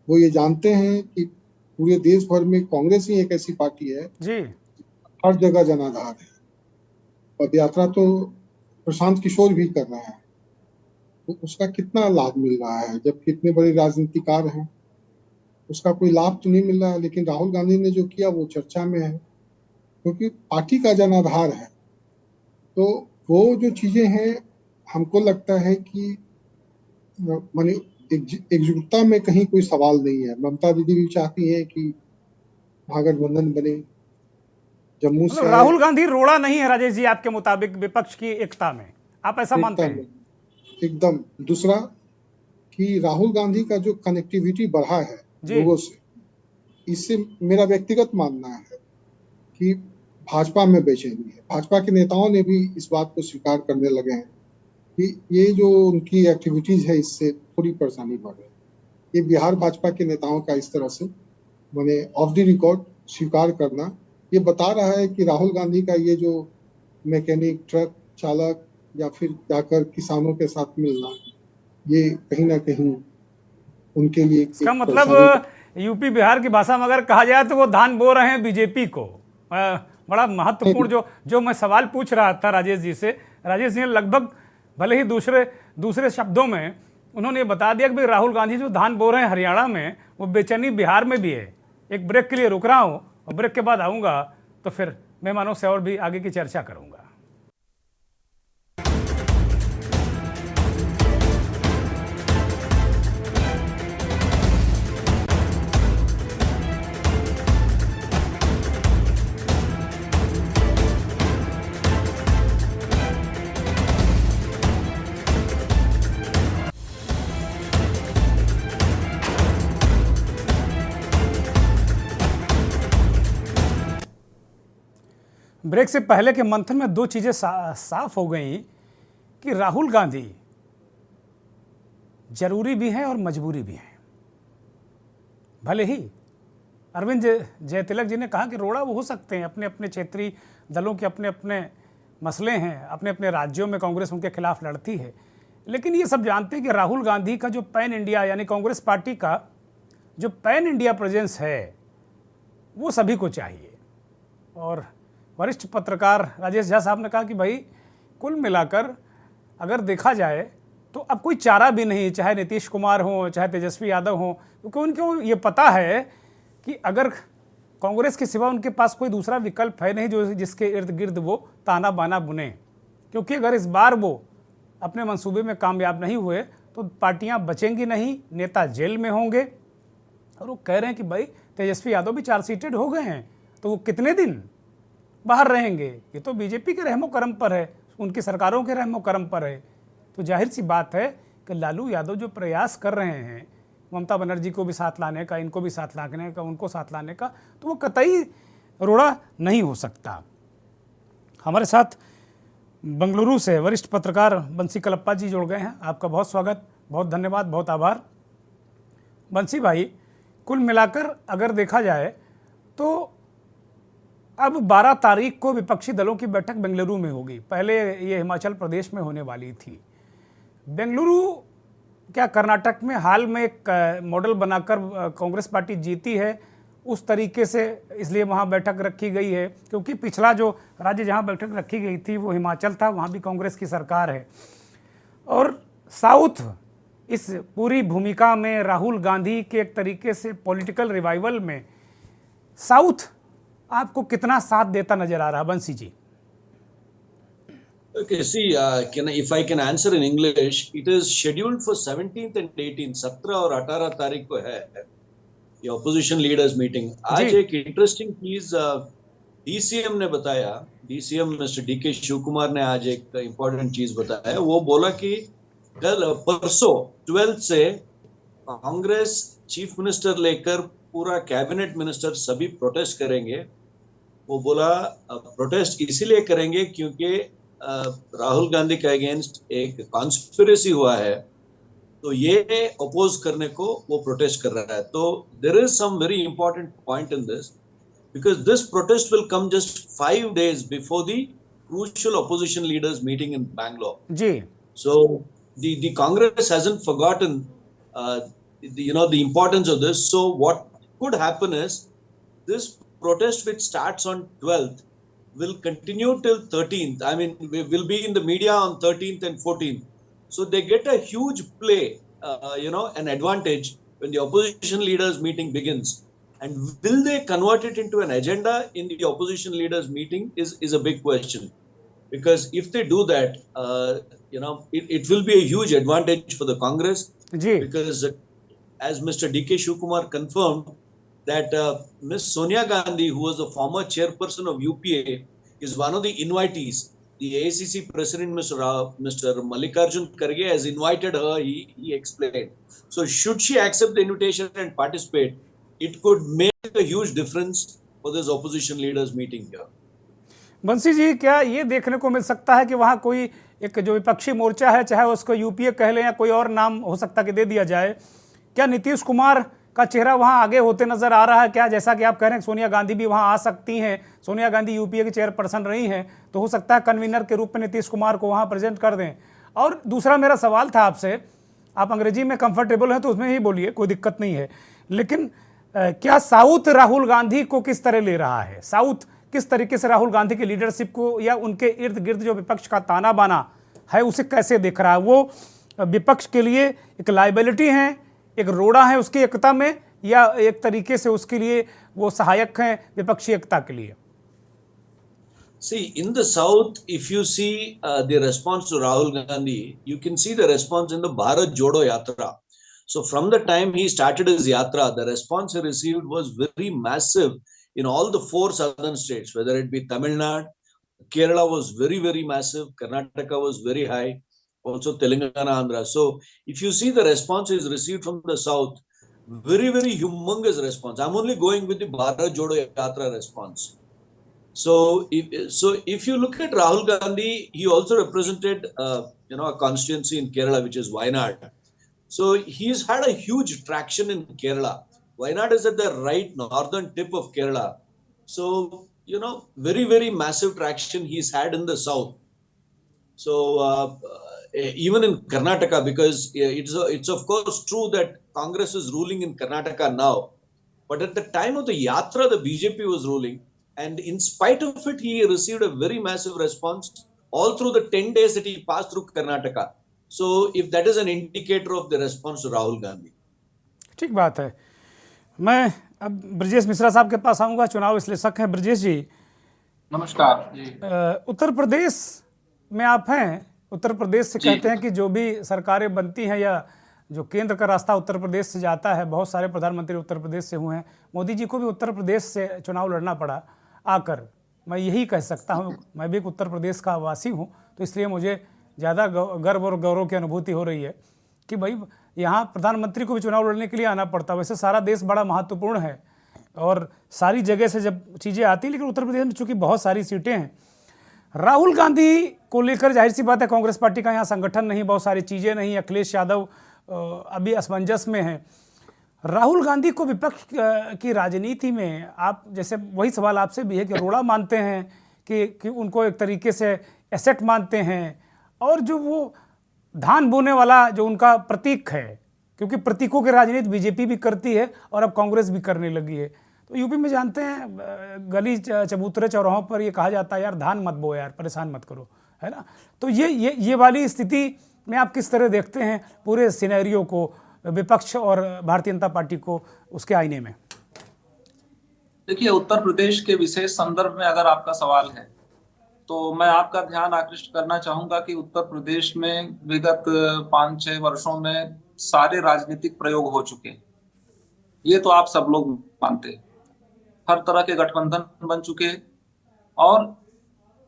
वो ये जानते हैं कि पूरे देश भर में कांग्रेस ही एक ऐसी पार्टी है जी, हर जगह जनाधार है। पद यात्रा तो प्रशांत किशोर भी कर रहा है, तो उसका कितना लाभ मिल रहा है, जबकि इतने बड़े राजनीतिकार हैं, उसका कोई लाभ तो नहीं मिल रहा है। लेकिन राहुल गांधी ने जो किया वो चर्चा में है, क्योंकि पार्टी का जनाधार है। तो वो जो चीजें हैं, हमको लगता है कि माने एकजुटता में कहीं कोई सवाल नहीं है। ममता दीदी भी चाहती है कि महागठबंधन बने। जम्मू मतलब से राहुल गांधी रोड़ा नहीं है राजेश जी आपके मुताबिक विपक्ष की एकता में, आप ऐसा मानते हैं? एकदम। दूसरा कि राहुल गांधी का जो कनेक्टिविटी बढ़ा है जी। लोगों से, इससे मेरा व्यक्तिगत मानना है कि भाजपा में बेचैनी है। भाजपा के नेताओं ने भी इस बात को स्वीकार करने लगे हैं कि ये जो उनकी एक्टिविटीज है इससे थोड़ी परेशानी बढ़ रही है। ये बिहार भाजपा के नेताओं का इस तरह से मैंने ऑफ द रिकॉर्ड स्वीकार करना ये बता रहा है कि राहुल गांधी का ये जो मैकेनिक, ट्रक चालक या फिर जाकर किसानों के साथ मिलना, ये कहीं ना कहीं उनके लिए इसका मतलब यूपी बिहार की भाषा में अगर कहा जाए तो वो धान बो रहे हैं बीजेपी को। बड़ा महत्वपूर्ण जो मैं सवाल पूछ रहा था राजेश जी से, राजेश जी ने लगभग भले ही दूसरे शब्दों में उन्होंने ये बता दिया कि भाई राहुल गांधी जो धान बो रहे हैं हरियाणा में, वो बेचैनी बिहार में भी है। एक ब्रेक के लिए रुक रहा हूँ और ब्रेक के बाद आऊँगा तो फिर मेहमानों से और भी आगे की चर्चा करूँगा। ब्रेक से पहले के मंथन में दो चीज़ें साफ हो गई कि राहुल गांधी जरूरी भी हैं और मजबूरी भी हैं। भले ही अरविंद जयतिलक जी ने कहा कि रोड़ा वो हो सकते हैं, अपने अपने क्षेत्रीय दलों के अपने अपने मसले हैं, अपने अपने राज्यों में कांग्रेस उनके खिलाफ लड़ती है, लेकिन ये सब जानते हैं कि राहुल गांधी का जो पैन इंडिया यानी कांग्रेस पार्टी का जो पैन इंडिया प्रेजेंस है वो सभी को चाहिए। और वरिष्ठ पत्रकार राजेश झा साहब ने कहा कि भाई कुल मिलाकर अगर देखा जाए तो अब कोई चारा भी नहीं, चाहे नीतीश कुमार हो चाहे तेजस्वी यादव हो, क्योंकि उनको ये पता है कि अगर कांग्रेस के सिवा उनके पास कोई दूसरा विकल्प है नहीं जो जिसके इर्द गिर्द वो ताना बाना बुने। क्योंकि अगर इस बार वो अपने मंसूबे में कामयाब नहीं हुए तो पार्टियां बचेंगी नहीं, नेता जेल में होंगे। और वो कह रहे हैं कि भाई तेजस्वी यादव भी चार्जशीटेड हो गए हैं, तो वो कितने दिन बाहर रहेंगे? ये तो बीजेपी के रहमो करम पर है, उनकी सरकारों के रहमो करम पर है। तो जाहिर सी बात है कि लालू यादव जो प्रयास कर रहे हैं ममता बनर्जी को भी साथ लाने का, इनको भी साथ लाने का, उनको साथ लाने का, तो वो कतई रोड़ा नहीं हो सकता। हमारे साथ बेंगलुरु से वरिष्ठ पत्रकार बंसी कलप्पा जी जुड़ गए हैं। आपका बहुत स्वागत, बहुत धन्यवाद, बहुत आभार। बंसी भाई, कुल मिलाकर अगर देखा जाए तो अब 12 तारीख को विपक्षी दलों की बैठक बेंगलुरु में होगी। पहले ये हिमाचल प्रदेश में होने वाली थी। बेंगलुरु क्या कर्नाटक में हाल में एक मॉडल बनाकर कांग्रेस पार्टी जीती है उस तरीके से, इसलिए वहाँ बैठक रखी गई है, क्योंकि पिछला जो राज्य जहाँ बैठक रखी गई थी वो हिमाचल था, वहाँ भी कांग्रेस की सरकार है। और साउथ इस पूरी भूमिका में राहुल गांधी के एक तरीके से पॉलिटिकल रिवाइवल में साउथ आपको कितना साथ देता नजर आ रहा? बंसी जी। Okay, see, if I can answer in English, it is scheduled for 17th and 18th, 17 और 18 तारीख को है ये opposition leaders meeting। आज एक interesting चीज DCM ने बताया, DCM mister DK Shivakumar ने आज एक important चीज बताया। वो बोला कि कल परसों 12 से कांग्रेस चीफ मिनिस्टर लेकर पूरा कैबिनेट मिनिस्टर सभी प्रोटेस्ट करेंगे। वो बोला प्रोटेस्ट इसीलिए करेंगे क्योंकि राहुल गांधी के अगेंस्ट एक कॉन्स्पिरेसी हुआ है, तो ये अपोज करने को वो प्रोटेस्ट कर रहा है। तो there is some very important point in this, because this protest will come just 5 days before the crucial opposition leaders meeting in Bangalore. जी So the Congress hasn't forgotten the importance of this. So what could happen is this protest, which starts on 12th, will continue till 13th. I mean, we will be in the media on 13th and 14th. So they get a huge play, an advantage when the opposition leaders meeting begins. And will they convert it into an agenda in the opposition leaders meeting is a big question. Because if they do that, it will be a huge advantage for the Congress. जी Because as Mr. D.K. Shivkumar confirmed that Ms. Sonia Gandhi, who was the former chairperson of UPA, is one of the invitees. The AICC president, Mr. Mallikarjun Kharge, has invited her, he explained. So should she accept the invitation and participate, it could make a huge difference for this opposition leaders meeting here. बंसी जी, क्या ये देखने को मिल सकता है कि वहाँ कोई एक जो विपक्षी मोर्चा है, चाहे उसको यूपीए कह लें या कोई और नाम हो सकता है कि दे दिया जाए, क्या नीतीश कुमार का चेहरा वहाँ आगे होते नजर आ रहा है क्या? जैसा कि आप कह रहे हैं सोनिया गांधी भी वहाँ आ सकती हैं, सोनिया गांधी यूपीए की चेयरपर्सन रही हैं, तो हो सकता है कन्वीनर के रूप में नीतीश कुमार को वहाँ प्रेजेंट कर दें। और दूसरा मेरा सवाल था आपसे, आप अंग्रेजी में कंफर्टेबल हैं तो उसमें ही बोलिए, कोई दिक्कत नहीं है, लेकिन क्या साउथ राहुल गांधी को किस तरह ले रहा है? साउथ किस तरीके से राहुल गांधी की लीडरशिप को या उनके इर्द गिर्द जो विपक्ष का ताना बाना है उसे कैसे देख रहा है? वो विपक्ष के लिए एक लाइबिलिटी है, एक रोड़ा है उसकी एकता में, या एक तरीके से उसके लिए वो सहायक हैं विपक्षी एकता के लिए? See, in the south, if you see the response to Rahul Gandhi, you can see the response in the Bharat Jodo Yatra. So from the time he started his yatra, the response he received was very massive in all the 4 southern states, whether it be Tamil Nadu, Kerala was very, very massive, Karnataka was very high, also Telangana, Andhra. So if you see the response is received from the south, very, very humongous response. I'm only going with the Bharat Jodo Yatra response. So if you look at Rahul Gandhi, he also represented a constituency in Kerala, which is Wayanad. So he's had a huge traction in Kerala. Wayanad is at the right northern tip of Kerala. So, very, very massive traction he's had in the south. So even in Karnataka, because it's of course true that Congress is ruling in Karnataka now. But at the time of the Yatra, the BJP was ruling. And in spite of it, he received a very massive response all through the 10 days that he passed through Karnataka. So if that is an indicator of the response to Rahul Gandhi. ठीक बात है। मैं अब ब्रजेश मिश्रा साहब के पास आऊँगा, चुनाव विश्लेषक हैं। ब्रजेश जी नमस्कार जी। उत्तर प्रदेश में आप हैं, उत्तर प्रदेश से कहते हैं कि जो भी सरकारें बनती हैं या जो केंद्र का रास्ता उत्तर प्रदेश से जाता है, बहुत सारे प्रधानमंत्री उत्तर प्रदेश से हुए हैं, मोदी जी को भी उत्तर प्रदेश से चुनाव लड़ना पड़ा आकर। मैं यही कह सकता हूँ, मैं भी एक उत्तर प्रदेश का वासी हूँ, तो इसलिए मुझे ज़्यादा गर्व और गौरव की अनुभूति हो रही है कि भाई यहाँ प्रधानमंत्री को भी चुनाव लड़ने के लिए आना पड़ता। वैसे सारा देश बड़ा महत्वपूर्ण है और सारी जगह से जब चीज़ें आती हैं, लेकिन उत्तर प्रदेश में चूँकि बहुत सारी सीटें हैं, राहुल गांधी को लेकर जाहिर सी बात है कांग्रेस पार्टी का यहाँ संगठन नहीं, बहुत सारी चीज़ें नहीं, अखिलेश यादव अभी असमंजस में हैं। राहुल गांधी को विपक्ष की राजनीति में आप, जैसे वही सवाल आपसे भी है कि रोड़ा मानते हैं कि उनको एक तरीके से एसेट मानते हैं, और जो वो धान बोने वाला जो उनका प्रतीक है, क्योंकि प्रतीकों की राजनीति बीजेपी भी करती है और अब कांग्रेस भी करने लगी है। तो यूपी में जानते हैं गली चबूतरे चौराहों पर ये कहा जाता है यार धान मत बो, यार परेशान मत करो, है ना। तो ये वाली स्थिति में आप किस तरह देखते हैं पूरे सिनेरियो को, विपक्ष और भारतीय जनता पार्टी को उसके आईने में? देखिए, उत्तर प्रदेश के विशेष संदर्भ में अगर आपका सवाल है तो मैं आपका ध्यान आकृष्ट करना चाहूंगा कि उत्तर प्रदेश में विगत 5-6 वर्षों में सारे राजनीतिक प्रयोग हो चुके हैं। ये तो आप सब लोग मानते हैं। हर तरह के गठबंधन बन चुके हैं, और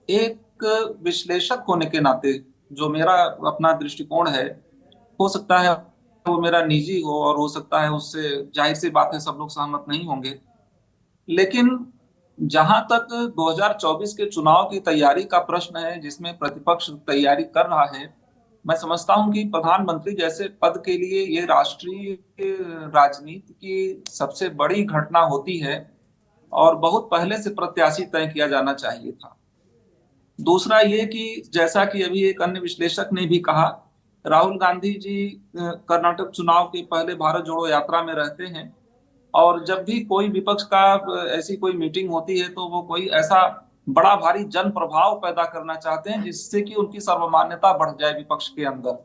एक विश्लेषक होने के नाते जो मेरा अपना दृष्टिकोण है, हो सकता है वो मेरा निजी हो और हो सकता है उससे जाहिर सी बात है सब लोग सहमत नहीं होंगे, लेकिन जहां तक 2024 के चुनाव की तैयारी का प्रश्न है जिसमें प्रतिपक्ष तैयारी कर रहा है, मैं समझता हूं कि प्रधानमंत्री जैसे पद के लिए ये राष्ट्रीय राजनीति की सबसे बड़ी घटना होती है और बहुत पहले से प्रत्याशी तय किया जाना चाहिए था। दूसरा ये कि जैसा कि अभी एक अन्य विश्लेषक ने भी कहा, राहुल गांधी जी कर्नाटक चुनाव के पहले भारत जोड़ो यात्रा में रहते हैं और जब भी कोई विपक्ष का ऐसी कोई मीटिंग होती है तो वो कोई ऐसा बड़ा भारी जन प्रभाव पैदा करना चाहते हैं जिससे कि उनकी सर्वमान्यता बढ़ जाए विपक्ष के अंदर।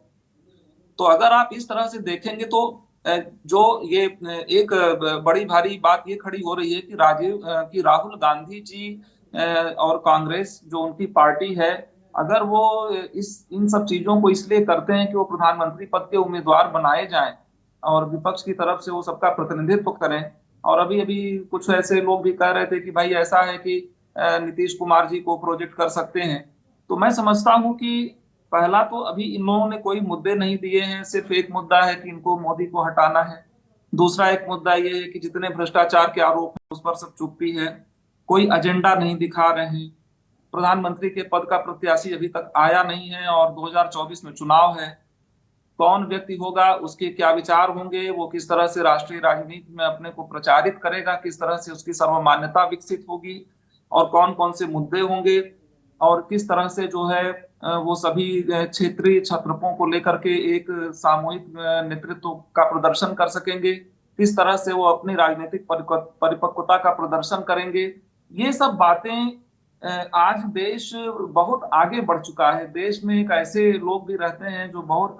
तो अगर आप इस तरह से देखेंगे तो जो ये एक बड़ी भारी बात ये खड़ी हो रही है कि राहुल गांधी जी और कांग्रेस जो उनकी पार्टी है, अगर वो इन सब चीजों को इसलिए करते हैं कि वो प्रधानमंत्री पद के उम्मीदवार बनाए जाएं और विपक्ष की तरफ से वो सबका प्रतिनिधित्व करें, और अभी अभी कुछ ऐसे लोग भी कह रहे थे कि भाई ऐसा है कि नीतीश कुमार जी को प्रोजेक्ट कर सकते हैं, तो मैं समझता हूं कि पहला तो अभी इन लोगों ने कोई मुद्दे नहीं दिए हैं, सिर्फ एक मुद्दा है कि इनको मोदी को हटाना है। दूसरा एक मुद्दा ये है कि जितने भ्रष्टाचार के आरोप हैं उस पर सब चुप्पी है, कोई एजेंडा नहीं दिखा रहे हैं। प्रधानमंत्री के पद का प्रत्याशी अभी तक आया नहीं है और 2024 में चुनाव है। कौन व्यक्ति होगा, उसके क्या विचार होंगे, वो किस तरह से राष्ट्रीय राजनीति में अपने को प्रचारित करेगा, किस तरह से उसकी सर्वमान्यता विकसित होगी और कौन कौन से मुद्दे होंगे और किस तरह से जो है वो सभी क्षेत्रीय छत्रपों को लेकर के एक सामूहिक नेतृत्व का प्रदर्शन कर सकेंगे, किस तरह से वो अपनी राजनीतिक परिपक्वता का प्रदर्शन करेंगे। ये सब बातें आज देश बहुत आगे बढ़ चुका है। देश में एक ऐसे लोग भी रहते हैं जो बहुत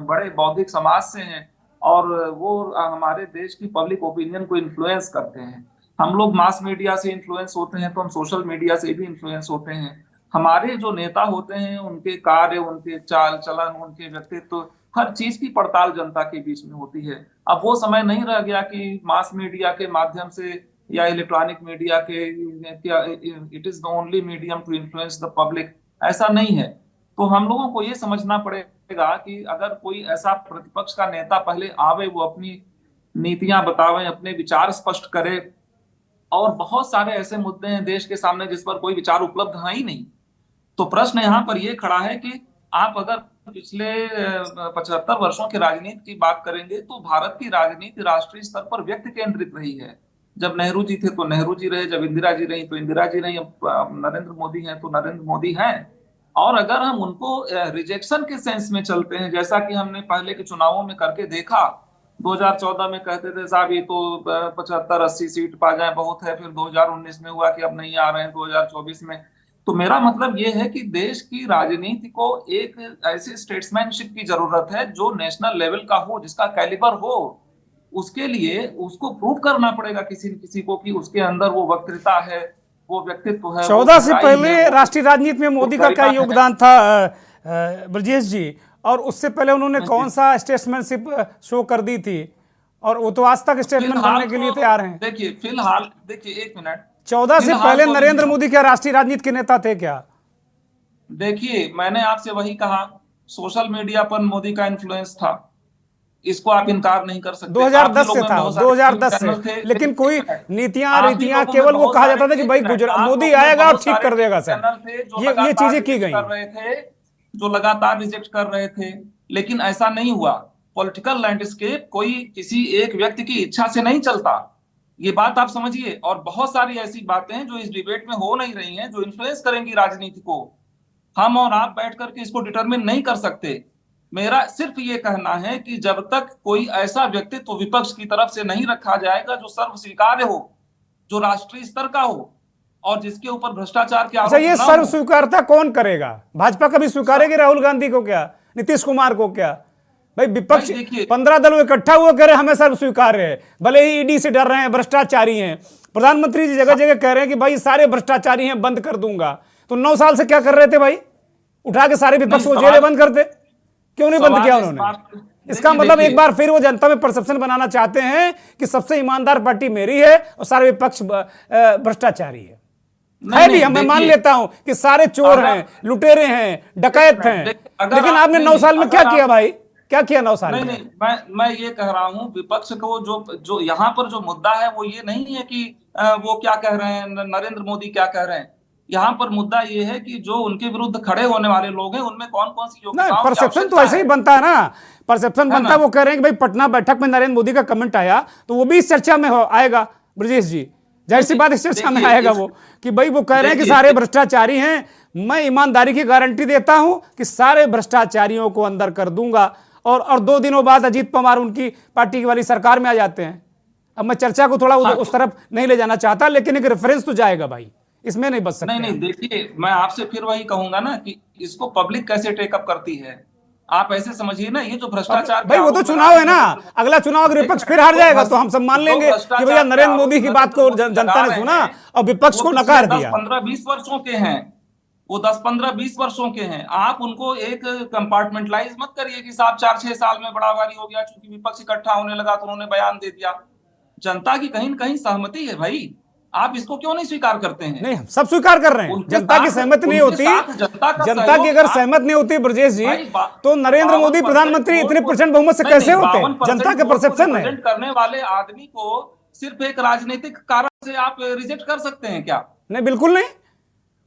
बड़े बौद्धिक समाज से हैं और वो हमारे देश की पब्लिक ओपिनियन को इन्फ्लुएंस करते हैं। हम लोग मास मीडिया से इन्फ्लुएंस होते हैं तो हम सोशल मीडिया से भी इन्फ्लुएंस होते हैं। हमारे जो नेता होते हैं उनके कार्य, उनके चाल चलन, उनके व्यक्तित्व, हर चीज की पड़ताल जनता के बीच में होती है। अब वो समय नहीं रह गया कि मास मीडिया के माध्यम से या इलेक्ट्रॉनिक मीडिया के it is the only medium to influence the public, ऐसा नहीं है। तो हम लोगों को ये समझना पड़ेगा कि अगर कोई ऐसा प्रतिपक्ष का नेता पहले आवे, वो अपनी नीतियां बतावे, अपने विचार स्पष्ट करे, और बहुत सारे ऐसे मुद्दे हैं देश के सामने जिस पर कोई विचार उपलब्ध है ही नहीं। तो प्रश्न यहाँ पर यह खड़ा है कि आप अगर पिछले 75 वर्षों की राजनीति की बात करेंगे तो भारत की राजनीति राष्ट्रीय स्तर पर व्यक्ति केंद्रित रही है। जब नेहरू जी थे तो नेहरू जी रहे, जब इंदिरा जी रही तो इंदिरा जी रही, अब नरेंद्र मोदी हैं तो नरेंद्र मोदी हैं। और अगर हम उनको रिजेक्शन के सेंस में चलते हैं, जैसा कि हमने पहले के चुनावों में करके देखा, 2014 में कहते थे साहब ये तो 75-80 सीट पा जाए बहुत है, फिर 2019 में हुआ कि अब नहीं आ रहे हैं 2024 में। तो मेरा मतलब ये है कि देश की राजनीति को एक ऐसे स्टेट्समैनशिप की जरूरत है जो नेशनल लेवल का हो, जिसका कैलिबर हो। उसके लिए उसको प्रूव करना पड़ेगा किसी न किसी को कि उसके अंदर वो वक्तृता है, वो व्यक्तित्व है। 14 से पहले राष्ट्रीय राजनीति में मोदी का क्या योगदान था ब्रजेश जी, और उससे पहले उन्होंने कौन सा स्टेट्समैनशिप शो कर दी थी, और वो तो आज तक स्टेटमेंट करने के लिए तैयार हैं। देखिए फिलहाल, देखिए एक मिनट, 14 से पहले नरेंद्र मोदी क्या राष्ट्रीय राजनीति के नेता थे क्या? देखिए मैंने आपसे वही कहा, सोशल मीडिया पर मोदी का इन्फ्लुएंस था, इसको आप इनकार नहीं कर सकते। 2010 से था, 2010 से, लेकिन कोई नीतियां केवल वो कहा जाता था कि भाई गुजरात मोदी आएगा और ठीक कर देगा सर, ये चीजें की गई जो लगातार रिजेक्ट कर रहे थे, लेकिन ऐसा नहीं हुआ। पॉलिटिकल लैंडस्केप कोई किसी एक व्यक्ति की इच्छा से नहीं चलता, ये बात आप समझिए। और बहुत सारी ऐसी बातें हैं जो इस डिबेट में हो नहीं रही हैं, जो इन्फ्लुएंस करेंगी राजनीति को। हम और आप बैठ करके इसको डिटरमिन नहीं कर सकते। मेरा सिर्फ ये कहना है कि जब तक कोई ऐसा व्यक्तित्व विपक्ष की तरफ से नहीं रखा जाएगा जो सर्व स्वीकार्य हो, जो राष्ट्रीय स्तर का हो और जिसके ऊपर भ्रष्टाचार के आरोप, ये सर्व स्वीकारता कौन करेगा? भाजपा कभी स्वीकारेगी राहुल गांधी को क्या, नीतीश कुमार को क्या? भाई विपक्ष 15 दलों इकट्ठा हुए कह रहे हैं हमें सर्व स्वीकार्य है, भले ही ईडी से डर रहे हैं, भ्रष्टाचारी हैं। प्रधानमंत्री जी जगह जगह कह रहे हैं कि भाई सारे भ्रष्टाचारी हैं, बंद कर दूंगा। तो 9 साल से क्या कर रहे थे भाई? उठा के सारे विपक्ष को जेलें बंद करते, क्यों नहीं बंद किया उन्होंने? इसका मतलब एक बार फिर वो जनता में परसेप्शन बनाना चाहते हैं कि सबसे ईमानदार पार्टी मेरी है और सारे विपक्ष भ्रष्टाचारी है। भी मैं मान लेता हूं कि सारे चोर हैं, लुटेरे हैं, डकैत हैं, लेकिन आपने 9 साल में क्या किया भाई? क्या किया 9 साल नहीं में? नहीं, मैं ये कह रहा हूँ विपक्ष को जो यहाँ पर जो मुद्दा है वो ये नहीं है कि वो क्या कह रहे हैं, नरेंद्र मोदी क्या कह रहे हैं। यहाँ पर मुद्दा ये है कि जो उनके विरुद्ध खड़े होने वाले लोग हैं उनमें कौन कौन सी नहीं, योग्यताओं की परसेप्शन तो आवश्यकता ऐसे ही है। बनता है ना, परसेप्शन है बनता ना? है। वो कह रहे हैं कि भाई पटना बैठक में नरेंद्र मोदी का कमेंट आया तो वो भी इस चर्चा में आएगा। ब्रजेश जी, जाहिर सी बात इस चर्चा में देखिए, आएगा वो, कि भाई वो कह रहे हैं कि देखिए, सारे भ्रष्टाचारी हैं। मैं ईमानदारी की गारंटी देता हूं कि सारे भ्रष्टाचारियों को अंदर कर दूंगा। और 2 दिनों बाद अजीत पवार उनकी पार्टी वाली सरकार में आ जाते हैं। अब मैं चर्चा को थोड़ा हाँ, उस तरफ नहीं ले जाना चाहता, लेकिन एक रेफरेंस तो जाएगा भाई, इसमें नहीं बच सकते। नहीं, देखिए मैं आपसे फिर वही कहूंगा ना कि इसको पब्लिक कैसे टेकअप करती है। आप ऐसे समझिए ना, ये जो भ्रष्टाचार भाई वो तो चुनाव है ना, अगला चुनाव अगर विपक्ष फिर हार जाएगा तो हम सब मान लेंगे कि भैया नरेंद्र मोदी की बात को जनता ने सुना और विपक्ष को नकार दिया। 15-20 वर्षों के हैं वो, 10-15-20 वर्षों के हैं। आप उनको एक कंपार्टमेंटलाइज मत करिए कि साहब 4-6 साल में बड़ाबारी हो गया, चूंकि विपक्ष इकट्ठा होने लगा तो उन्होंने बयान दे दिया। जनता की कहीं न कहीं सहमति है भाई, आप इसको क्यों नहीं स्वीकार करते हैं? नहीं, सब स्वीकार कर रहे हैं। जनता की सहमति नहीं होती, जनता की अगर सहमत नहीं होती ब्रजेश जी, तो नरेंद्र मोदी प्रधानमंत्री इतने % बहुमत से कैसे होते? जनता के परसेप्शन है। करने वाले आदमी को सिर्फ एक राजनीतिक कारण से आप रिजेक्ट कर सकते हैं क्या? नहीं, बिल्कुल नहीं,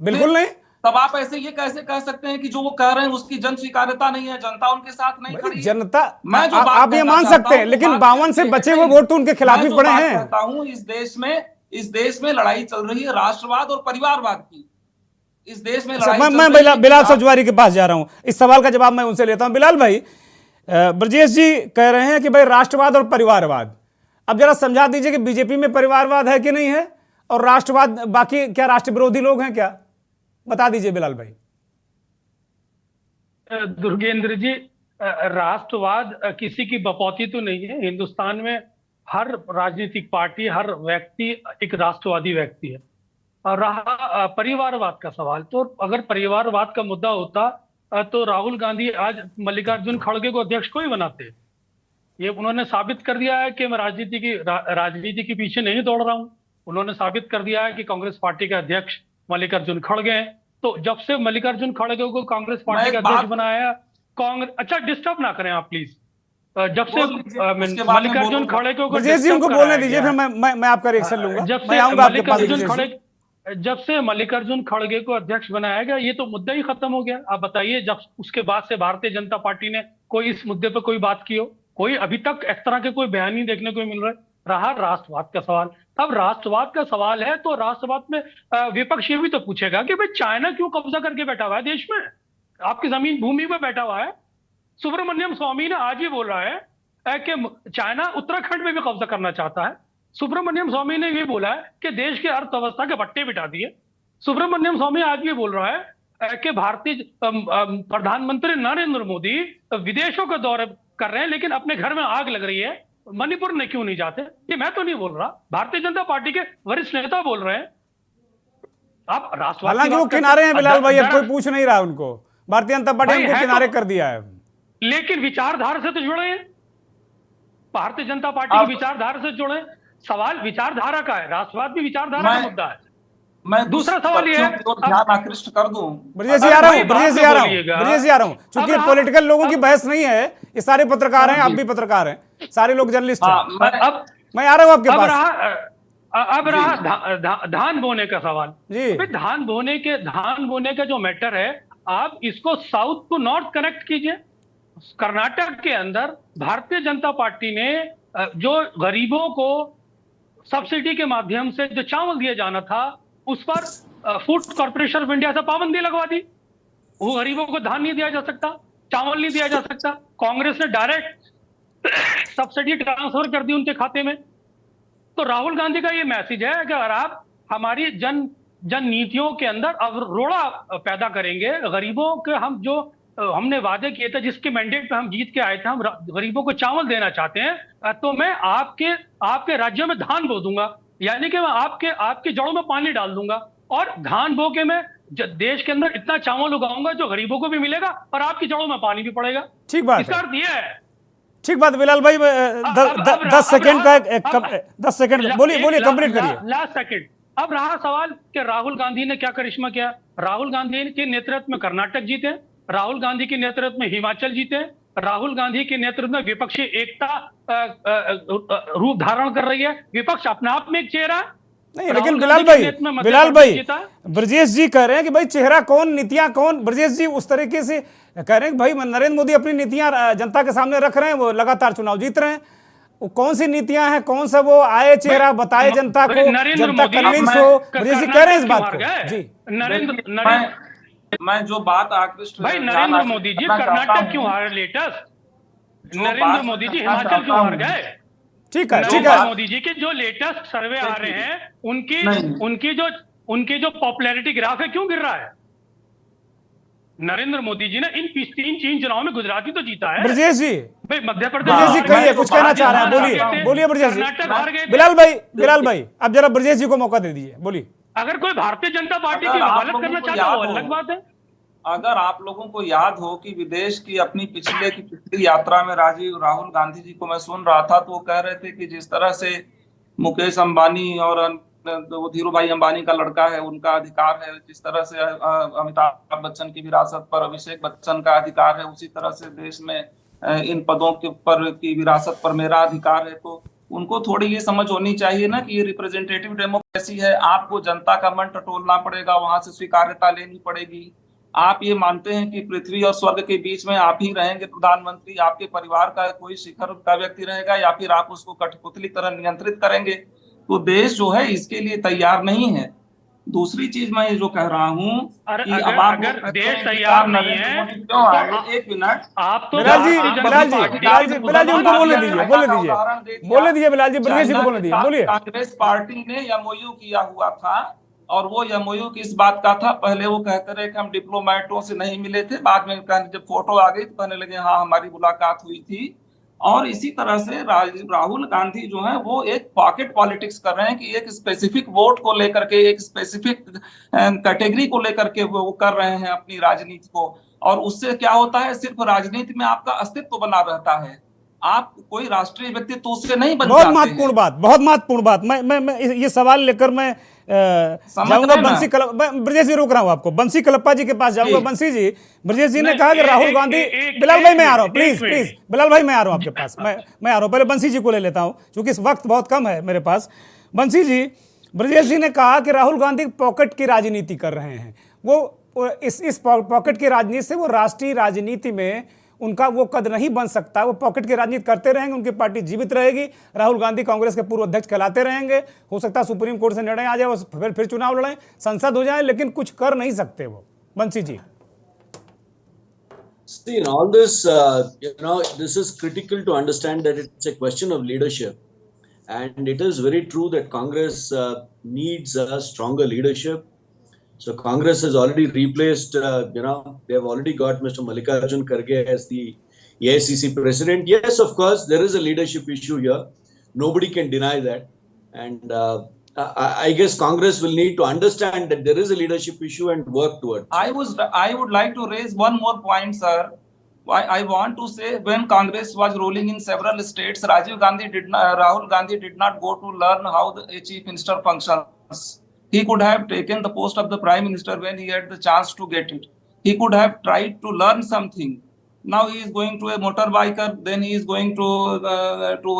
बिल्कुल नहीं। तब आप ऐसे ये कैसे कह सकते हैं कि जो वो कह रहे हैं उसकी जन स्वीकार्यता नहीं है, जनता उनके साथ नहीं खड़ी है? जनता, मैं जो आप ये मान सकते हैं, लेकिन 52 से बचे हुए वोट तो उनके खिलाफ ही पड़े हैं। कहता हूं इस देश में लड़ाई चल रही है राष्ट्रवाद और परिवारवाद की। इस देश में लड़ाई मैं बिलाल सजवारी के पास जा रहा हूं, इस सवाल का जवाब मैं उनसे लेता हूं। बिलाल भाई, ब्रजेश जी कह रहे हैं कि भाई राष्ट्रवाद और परिवारवाद, अब जरा समझा दीजिए कि बीजेपी में परिवारवाद है कि नहीं है, और राष्ट्रवाद बाकी क्या राष्ट्र विरोधी लोग हैं क्या? बता दीजिए बिलाल भाई। दुर्गेंद्र जी, राष्ट्रवाद किसी की बपौती तो नहीं है। हिंदुस्तान में हर राजनीतिक पार्टी, हर व्यक्ति एक राष्ट्रवादी व्यक्ति है। और रहा परिवारवाद का सवाल, तो अगर परिवारवाद का मुद्दा होता तो राहुल गांधी आज मल्लिकार्जुन खड़गे को अध्यक्ष को ही बनाते। ये उन्होंने साबित कर दिया है कि मैं राजनीति के पीछे नहीं दौड़ रहा हूं। उन्होंने साबित कर दिया है कि कांग्रेस पार्टी के अध्यक्ष मल्लिकार्जुन खड़गे हैं। तो जब से मल्लिकार्जुन खड़गे को कांग्रेस पार्टी का अध्यक्ष बनाया कांग्रेस, अच्छा डिस्टर्ब ना करें आप प्लीज। जब से मल्लिकार्जुन खड़गे को ब्रजेश जी उनको बोलने दीजिए, फिर मैं आपका रिएक्शन लूंगा। मैं आऊंगा आपके पास। जब से मल्लिकार्जुन खड़गे को अध्यक्ष बनाया गया ये तो मुद्दा ही खत्म हो गया। आप बताइए, जब उसके बाद से भारतीय जनता पार्टी ने कोई इस मुद्दे पर कोई बात की हो? कोई अभी तक इस तरह के कोई बयान नहीं देखने को मिल रहा। रहा राष्ट्रवाद का सवाल, अब राष्ट्रवाद का सवाल है तो राष्ट्रवाद में विपक्ष ये भी तो पूछेगा कि भाई चाइना क्यों कब्जा करके बैठा हुआ है देश में, आपकी जमीन भूमि पर बैठा हुआ है। सुब्रमण्यम स्वामी ने आज ही बोल रहा है कि चाइना उत्तराखंड में भी कब्जा करना चाहता है। सुब्रमण्यम स्वामी ने ये बोला है कि देश की अर्थव्यवस्था के भट्टे बिठा दिए। सुब्रमण्यम स्वामी आज ये बोल रहा है कि भारतीय प्रधानमंत्री नरेंद्र मोदी विदेशों का दौरे कर रहे हैं लेकिन अपने घर में आग लग रही है, मणिपुर में क्यों नहीं जाते? ये मैं तो नहीं बोल रहा, भारतीय जनता पार्टी के वरिष्ठ नेता बोल रहे हैं। आप राष्ट्रवाद, हालांकि वो किनारे हैं बिलाल भाई, अब कोई पूछ नहीं रहा उनको, भारतीय जनता पार्टी उनको किनारे कर दिया है। लेकिन विचारधारा से तो जुड़े हैं, भारतीय जनता पार्टी की विचारधारा से जुड़े। सवाल विचारधारा का है, राष्ट्रवाद भी विचारधारा का मुद्दा है। मैं दूसरा सवाल ये है, ध्यान आकृष्ट कर दूं। ब्रजेश जी आ रहा हूं, चूंकि पॉलिटिकल लोगों की बहस नहीं है, ये सारे पत्रकार हैं, आप भी पत्रकार हैं, सारे लोग जर्नलिस्ट हैं। अब मैं आ रहा हूं आपके पास। अब रहा धान बोने का सवाल जी। धान बोने का जो मैटर है, आप इसको साउथ टू नॉर्थ कनेक्ट कीजिए। कर्नाटक के अंदर भारतीय जनता पार्टी ने जो गरीबों को सब्सिडी के माध्यम से जो चावल दिया जाना था उस पर फूड कॉर्पोरेशन ऑफ इंडिया से पाबंदी लगवा दी। वो गरीबों को धान नहीं दिया जा सकता, चावल नहीं दिया जा सकता। कांग्रेस ने डायरेक्ट सब्सिडी ट्रांसफर कर दी उनके खाते में। तो राहुल गांधी का ये मैसेज है कि अगर आप हमारी जन नीतियों के अंदर अवरोड़ा पैदा करेंगे, गरीबों के हम जो हमने वादे किए थे, जिसके मैंडेट पे हम जीत के आए थे, हम गरीबों को चावल देना चाहते हैं, तो मैं आपके राज्यों में धान बो दूंगा, यानी कि मैं आपके जड़ों में पानी डाल दूंगा और धान बो के मैं देश के अंदर इतना चावल उगाऊंगा जो गरीबों को भी मिलेगा और आपकी जड़ों में पानी भी पड़ेगा। ठीक बात, इसका अर्थ यह है। ठीक बात बिलाल भाई, 10 सेकंड का 10 सेकंड बोलिए कंप्लीट करिए। Last second. अब रहा सवाल कि राहुल गांधी ने क्या करिश्मा किया। राहुल गांधी के नेतृत्व में कर्नाटक जीते, राहुल गांधी के नेतृत्व में हिमाचल जीते, राहुल गांधी के नेतृत्व में विपक्षी एकता रूप धारण कर रही है। विपक्ष अपने आप में एक चेहरा है। नहीं, लेकिन बिलाल भाई ब्रजेश जी कह रहे हैं कि भाई चेहरा कौन, नीतियां कौन। ब्रजेश जी उस तरीके से कह रहे हैं कि भाई नरेंद्र मोदी अपनी नीतियां जनता के सामने रख रहे हैं, वो लगातार चुनाव जीत रहे हैं। वो कौन सी नीतियां हैं, कौन सा वो आए चेहरा बताए जनता को, जनता कन्विंस हो। ब्रजेश जी कह रहे हैं इस बात को। जी मैं जो बात आकृष्ट भाई, नरेंद्र मोदी जी कर्नाटक क्यों हारे लेटेस्ट? नरेंद्र मोदी जी हिमाचल क्यों हार गए? ठीक है। नरेंद्र मोदी जी के जो लेटेस्ट सर्वे आ रहे हैं उनकी जो पॉपुलैरिटी ग्राफ है क्यों गिर रहा है? नरेंद्र मोदी जी ने इन 3 चुनाव में गुजरात ही तो जीता है। ब्रजेश जी, भाई मध्य ब्रजेश जी कहिए, कुछ कहना चाह रहे हैं, बोलिए ब्रजेश जी। कर्नाटक हार गए। बिलाल भाई अब जरा ब्रजेश जी को मौका दे दीजिए, बोलिए। अगर कोई भारतीय जनता पार्टी की वकालत करना चाहता है वो अलग बात है। अगर आप लोगों को याद हो कि विदेश की अपनी पिछली यात्रा में राहुल गांधी जी को मैं सुन रहा था, तो वो कह रहे थे कि जिस तरह से मुकेश अंबानी और धीरू भाई अंबानी का लड़का है उनका अधिकार है, जिस तरह से अमिताभ बच्चन की विरासत पर अभिषेक बच्चन का अधिकार है, उसी तरह से देश में इन पदों के पर की विरासत पर मेरा अधिकार है। तो उनको थोड़ी ये समझ होनी चाहिए ना कि ये रिप्रेजेंटेटिव डेमोक्रेसी है। आपको जनता का मन टटोलना पड़ेगा, वहां से स्वीकार्यता लेनी पड़ेगी। आप ये मानते हैं कि पृथ्वी और स्वर्ग के बीच में आप ही रहेंगे प्रधानमंत्री, आपके परिवार का कोई शिखर का व्यक्ति रहेगा, या फिर आप उसको कठपुतली तरह नियंत्रित करेंगे? तो देश जो है इसके लिए तैयार नहीं है। दूसरी चीज मैं ये जो कह रहा हूँ कि अब आप अगर देश तैयार नहीं है तो एक मिनट आप तो बिलाल जी उनको बोलने दीजिए बिलाल जी, ब्रजेश जी को बोलने दीजिए, बोलिए। कांग्रेस पार्टी ने एमओयू किया हुआ था और वो एमओयू किस बात का था? पहले वो कहते रहे कि हम डिप्लोमेटों से नहीं मिले थे, बाद में जब फोटो आ गई तो कहने लगे हाँ हमारी मुलाकात हुई थी। और इसी तरह से राहुल गांधी जो है वो एक पॉकेट पॉलिटिक्स कर रहे हैं कि एक स्पेसिफिक वोट को लेकर के, एक स्पेसिफिक कैटेगरी को लेकर के वो कर रहे हैं अपनी राजनीति को। और उससे क्या होता है, सिर्फ राजनीति में आपका अस्तित्व बना रहता है, आप कोई राष्ट्रीय व्यक्तित्व उससे नहीं बन बहुत महत्वपूर्ण बात। मैं ये सवाल लेकर मैं जाऊंगा बंसी ब्रजेश जी, रोक रहा हूं आपको, बंसी कलप्पा जी के पास जाऊंगा। बंसी जी, ब्रजेश जी ने कहा कि राहुल गांधी, बिलाल भाई मैं आ रहा हूं, प्लीज बिलाल भाई मैं आ रहा हूं आपके पास, मैं आ रहा हूं, पहले बंसी जी को ले लेता हूं क्योंकि इस वक्त बहुत कम है मेरे पास। बंसी जी, ब्रजेश जी ने कहा कि राहुल गांधी पॉकेट की राजनीति कर रहे हैं। वो इस पॉकेट की राजनीति से वो राष्ट्रीय राजनीति में उनका वो कद नहीं बन सकता। वो पॉकेट की राजनीति करते रहेंगे, उनकी पार्टी जीवित रहेगी। राहुल गांधी कांग्रेस के पूर्व अध्यक्ष कहलाते रहेंगे। हो सकता है सुप्रीम कोर्ट से निर्णय आ जाए, वो फिर चुनाव लड़ें, संसद हो जाए, लेकिन कुछ कर नहीं सकते वो। बंसी जी, See, in all this, this is critical to understand that it's a question of leadership, and it is very true that Congress needs a stronger leadership. So Congress has already replaced, they have already got Mr. Mallikarjun Kharge as the AICC president. Yes, of course, there is a leadership issue here. Nobody can deny that. And I guess Congress will need to understand that there is a leadership issue and work towards it. I would like to raise one more point, sir. I want to say when Congress was ruling in several states, Rahul Gandhi did not go to learn how a chief minister functions. He could have taken the post of the prime minister when he had the chance to get it. He could have tried to learn something. Now he is going to a motorbiker, then he is going to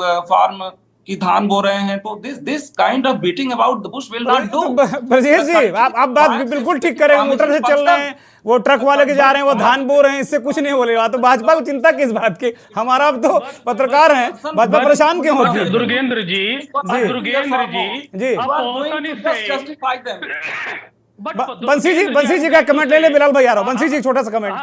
a farm की धान बो रहे हैं। तो this kind of beating about the bush will not do. Brajesh जी, आप बात बिल्कुल ठीक कर रहे हैं। मोटर से चल रहे हैं, वो ट्रक वाले के जा रहे हैं, वो धान बो रहे हैं, इससे कुछ नहीं बोलेगा। तो भाजपा को चिंता किस बात की? हमारा अब तो पत्रकार हैं, भाजपा परेशान क्यों होती है? दुर्गेंद्र जी, बंसी जी का कमेंट ले ले, बिलाल भाई आ रहा हूं। बंसी जी छोटा सा comment.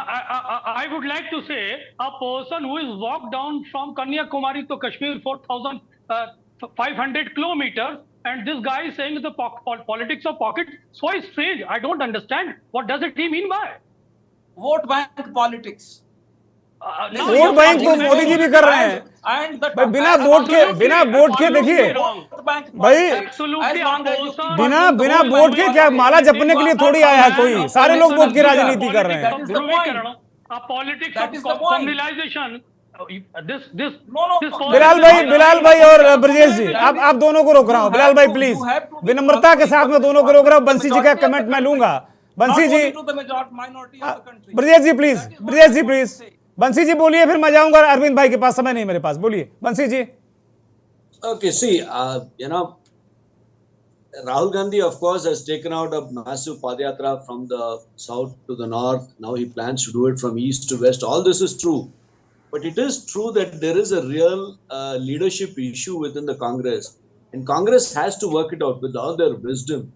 I would like to say a person who is walked down from Kanyakumari to Kashmir 4,500 kilometers, and this guy is saying the politics of pocket, so strange. I don't understand. What does it mean by vote bank politics? Vote bank तो मोदी जी भी कर रहे हैं भाई, बिना vote के देखिए भाई, बिना वोट के क्या माला जपने के लिए थोड़ी आया है कोई, सारे लोग वोट की राजनीति कर रहे हैं। बिलाल भाई और ब्रजेश जी, आप दोनों को रोक रहा हूँ। बिलाल भाई प्लीज, विनम्रता के साथ मैं दोनों को रोक रहा हूँ। बंसी जी का कमेंट मैं लूंगा। बंसी जी, ब्रजेश जी प्लीज, बंसी जी बोलिए, फिर मैं जाऊंगा अरविंद भाई के पास, समय नहीं मेरे पास, बोलिए बंसी जी। Okay, see, Rahul Gandhi, of course, has taken out a massive padayatra from the south to the north. Now he plans to do it from east to west. All this is true. But it is true that there is a real leadership issue within the Congress. And Congress has to work it out with all their wisdom.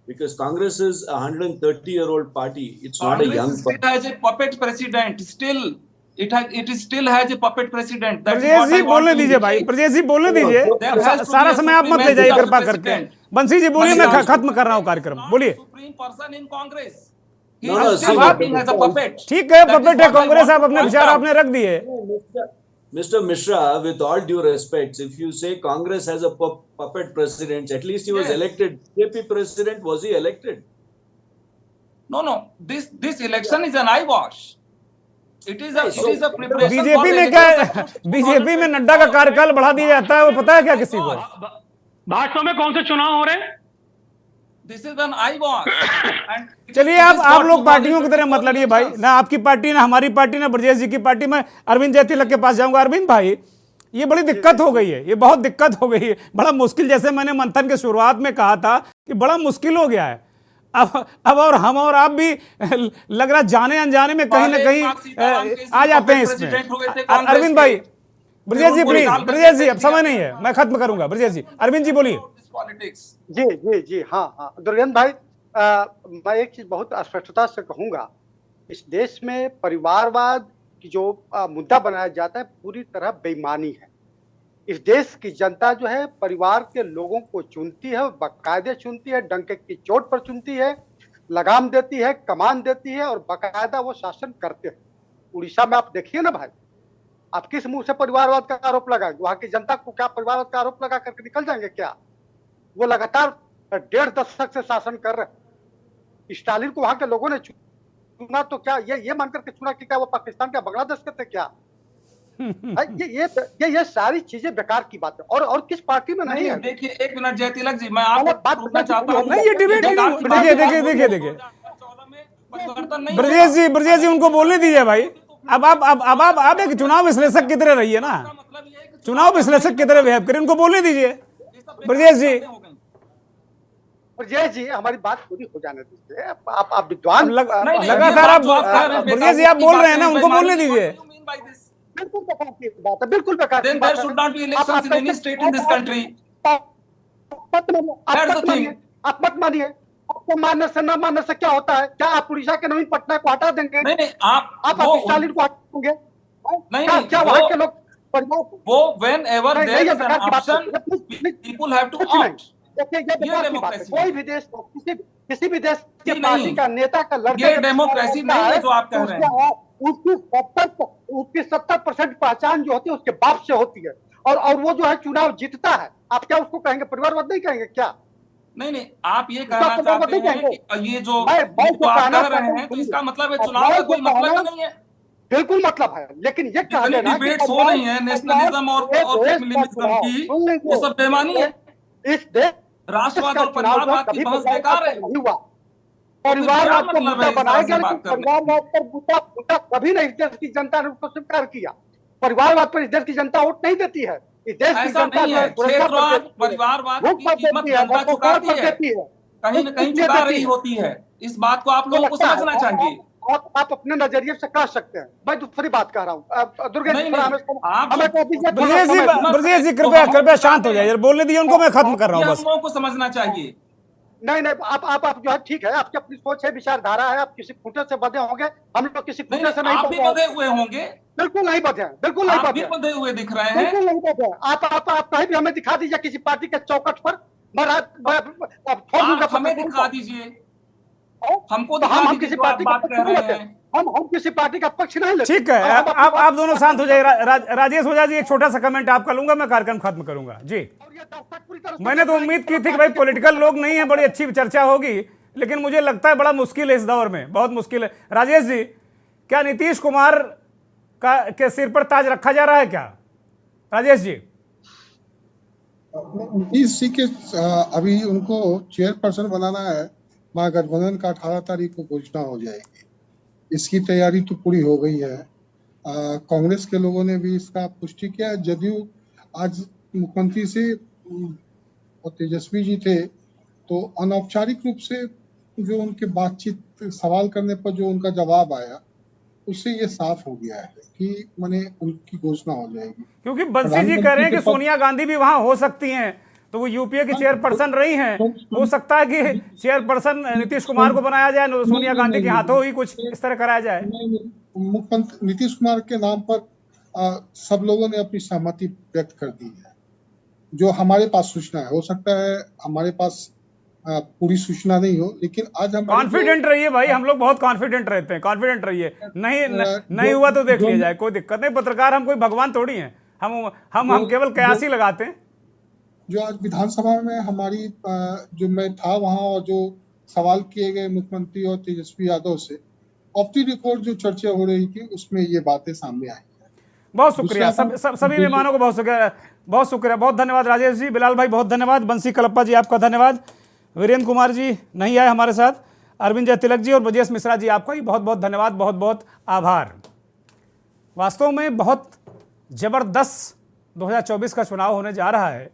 Because Congress is a 130-year-old party. It's not a young Congress still party. has a puppet president. Still, it still has a puppet president. That is Brajesh what ji I want बोलने to दीजिए भाई, indicate. Brajesh जी बोलने दीजिए, There has to सारा be a समय आप मत supreme ले जाइए as कृपा the करके। president. बंसी जी बोलिए, मैं President. खत्म कर रहा हूँ कार्यक्रम, बोलिए। Supreme person in Congress. He No, is no, still see, working as a puppet. ठीक है, That is पपेट है what I कांग्रेस, want आप to अपने point विचार out. आपने रख दिए। Mr. Mishra, with all due respect, if you say Congress has a puppet president, at least he was Yes. elected. JP president, was he elected? No. This election is an eyewash. It is a preparation. BJP for में the क्या elections है, that BJP में नड्डा का कार्यकाल बढ़ा दिया जाता है, वो पता है क्या किसी को? भाजपा में कौन से चुनाव हो रहे हैं? This is an eyewash. And चलिए आप लोग पार्टियों की तरह मत लड़िए भाई, ना आपकी पार्टी, ना हमारी पार्टी, ना ब्रजेश जी की पार्टी। मैं अरविंद जयतिलक के पास जाऊंगा। अरविंद भाई, ये बड़ी दिक्कत हो गई है, ये बहुत दिक्कत हो गई है, बड़ा मुश्किल, जैसे मैंने मंथन के शुरुआत में कहा था कि बड़ा मुश्किल हो गया है। अब और हम और आप भी लग रहा जाने अनजाने में कहीं ना कहीं आ जाते हैं इसमें। अरविंद भाई, ब्रजेश जी प्लीज, ब्रजेश जी अब समय नहीं है, मैं खत्म करूंगा। ब्रजेश जी, अरविंद जी बोलिए। जी हाँ दुर्गेंद्र भाई, मैं एक चीज बहुत स्पष्टता से कहूंगा, इस देश में परिवारवाद की जो मुद्दा बनाया जाता है पूरी तरह बेईमानी है। इस देश की जनता जो है परिवार के लोगों को चुनती है, बाकायदे चुनती है, डंके की चोट पर चुनती है, लगाम देती है, कमान देती है और बाकायदा वो शासन करते हैं। उड़ीसा में आप देखिए ना भाई, आप किस मुंह से परिवारवाद का आरोप लगाएंगे? वहां की जनता को क्या परिवारवाद का आरोप लगा करके निकल जाएंगे क्या? वो लगातार 1.5 दशक से शासन कर रहे। स्टालिन को वहां के लोगों ने चुना तो क्या ये मानकर के चुना कि क्या वो पाकिस्तान का बांग्लादेश के थे क्या? ये सारी चीजें बेकार की बात है। और किस पार्टी में नहीं है? देखिए, एक मिनट जयतिलक जी, मैं आपको रोकना चाहता हूं। नहीं, ये डिबेट नहीं, देखिए ब्रजेश जी उनको बोलने दीजिए भाई। अब आप एक चुनाव विश्लेषक की तरह रहिए ना, चुनाव विश्लेषक की तरह बिहेव करिए, उनको बोलने दीजिए। ब्रजेश जी हमारी बात पूरी हो जाने दीजिए। आप विद्वान लगातार आप ब्रजेश जी आप बोल रहे हैं ना, उनको बोलने दीजिए। बिल्कुल बेकार की बात है, बिल्कुल बेकार। Then there should not be elections in any state in this country. आप मत मानिए। आपको मानने से ना मानने से क्या होता है? क्या आप उड़ीसा के नवीन पटनायक को हटा देंगे? नहीं, आप स्टालिन को हटाएंगे? नहीं, क्या वहां के लोग वो whenever there is an option, people have to opt. कोई भी देश, किसी भी देश के पार्टी का नेता का लड़का, ये डेमोक्रेसी नहीं है जो आप कह रहे हैं। उसकी 70% पहचान जो होती है उसके बाप से होती है, और वो जो है चुनाव जीतता है। आप क्या उसको कहेंगे परिवारवाद नहीं कहेंगे क्या? नहीं, आप ये कहना चाहते हैं कि ये जो आप कह रहे हैं तो इसका मतलब है चुनाव का कोई मतलब नहीं है। बिल्कुल मतलब है, लेकिन ये कह देना कि डिबेट्स हो रही है नेशनलिज्म और फेमिनिज्म की, वो सब बेमानी है। इस देश राष्ट्रवाद और परिवारवाद की बहस बेकार है। परिवारवाद को मुद्दा बनाया गया, लेकिन परिवारवाद पर मुद्दा कभी नहीं इस देश की जनता ने उसको स्वीकार किया। परिवारवाद पर इस देश की जनता वोट नहीं देती है। इस देश की जनता क्षेत्रवाद परिवारवाद की कीमत जनता चुकाती है, कहीं न कहीं चुका रही होती है। इस बात को आप लोगों को समझना चाहिए। आप अपने नजरिए से कह सकते हैं, मैं दूसरी बात कह रहा हूँ। ब्रजेश जी कृपया शांत हो जाइए, बोलने दीजिए उनको, मैं खत्म कर रहा हूँ। बस लोगों को समझना चाहिए। नहीं, आप जो है ठीक है, आपकी अपनी सोच है, विचारधारा है, आप किसी खूंटे से बंधे होंगे, हम लोग किसी खूंटे से नहीं बंधे हुए होंगे। बिल्कुल नहीं बंधे, बिल्कुल नहीं बंधे हुए दिख रहे हैं। बिल्कुल नहीं बंधे। आप कहीं भी हमें दिखा दीजिए किसी पार्टी के चौकट पर, हमें दिखा दीजिए, हमको हम किसी पार्टी का पक्ष नहीं लेते, हम किसी पार्टी का पक्ष नहीं लेते। ठीक है, आप दोनों शांत हो जाइए। राजेश ओझा जी, एक छोटा सा कमेंट आपका लूंगा, मैं कार्यक्रम खत्म करूंगा जी। मैंने तो उम्मीद की थी कि भाई पॉलिटिकल लोग नहीं है, बड़ी अच्छी चर्चा होगी, लेकिन मुझे लगता है बड़ा मुश्किल है इस दौर में, बहुत मुश्किल है। राजेश जी, क्या नीतीश कुमार के सिर पर ताज रखा जा रहा है क्या? राजेश जी, नीतीश जी के अभी उनको चेयरपर्सन बनाना है, महागठबंधन का 18 तारीख को घोषणा हो जाएगी। इसकी तैयारी तो पूरी हो गई है। कांग्रेस के लोगों ने भी इसका पुष्टि किया। जदयू आज मुख्यमंत्री से और तेजस्वी जी थे तो अनौपचारिक रूप से जो उनके बातचीत सवाल करने पर जो उनका जवाब आया उससे ये साफ हो गया है कि माने उनकी घोषणा हो जाएगी। क्योंकि बंसी जी कह रहे हैं कि सोनिया गांधी भी वहां हो सकती हैं, तो वो यूपीए की चेयरपर्सन रही हैं, हो सकता है कि चेयरपर्सन नीतीश कुमार को बनाया जाए, सोनिया गांधी के हाथों ही कुछ इस तरह कराया जाए। मुख्यमंत्री नीतीश कुमार के नाम पर सब लोगों ने अपनी सहमति व्यक्त कर दी है। जो हमारे पास सूचना है, हो सकता है हमारे पास पूरी सूचना नहीं हो, लेकिन आज हम कॉन्फिडेंट रहिए भाई, हम लोग बहुत कॉन्फिडेंट रहते हैं, कॉन्फिडेंट रहिए। नहीं हुआ तो देख लिया जाए, कोई दिक्कत नहीं। पत्रकार हम कोई भगवान थोड़ी हैं, हम केवल कयास ही लगाते हैं। जो आज विधानसभा में हमारी जो मैं था वहां और जो सवाल किए गए मुख्यमंत्री और तेजस्वी यादव से, ऑफ द रिकॉर्ड जो चर्चा हो रही थी उसमें ये बातें सामने आई। बहुत शुक्रिया सभी मेहमानों को, बहुत शुक्रिया, बहुत शुक्रिया, बहुत धन्यवाद राजेश जी, बिलाल भाई बहुत धन्यवाद, बंसी कलप्पा जी आपका धन्यवाद, वीरेंद्र कुमार जी नहीं आए हमारे साथ, अरविंद जय तिलक जी और ब्रजेश मिश्रा जी आपका ही बहुत बहुत धन्यवाद, बहुत बहुत आभार। वास्तव में बहुत जबरदस्त 2024 का चुनाव होने जा रहा है।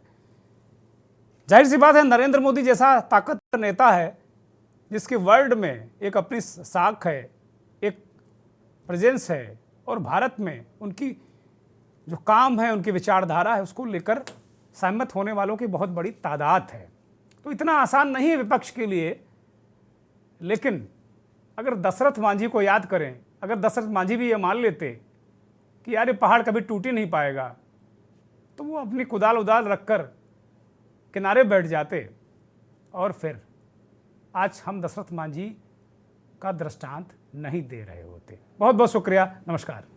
जाहिर सी बात है, नरेंद्र मोदी जैसा ताकतवर नेता है जिसकी वर्ल्ड में एक अपनी साख है, एक प्रेजेंस है, और भारत में उनकी जो काम है, उनकी विचारधारा है, उसको लेकर सहमत होने वालों की बहुत बड़ी तादाद है। तो इतना आसान नहीं है विपक्ष के लिए। लेकिन अगर दशरथ मांझी को याद करें, अगर दशरथ मांझी भी ये मान लेते कि यार ये पहाड़ कभी टूट ही नहीं पाएगा, तो वो अपनी कुदाल उदाल रखकर किनारे बैठ जाते और फिर आज हम दशरथ मांझी का दृष्टांत नहीं दे रहे होते। बहुत बहुत शुक्रिया, नमस्कार।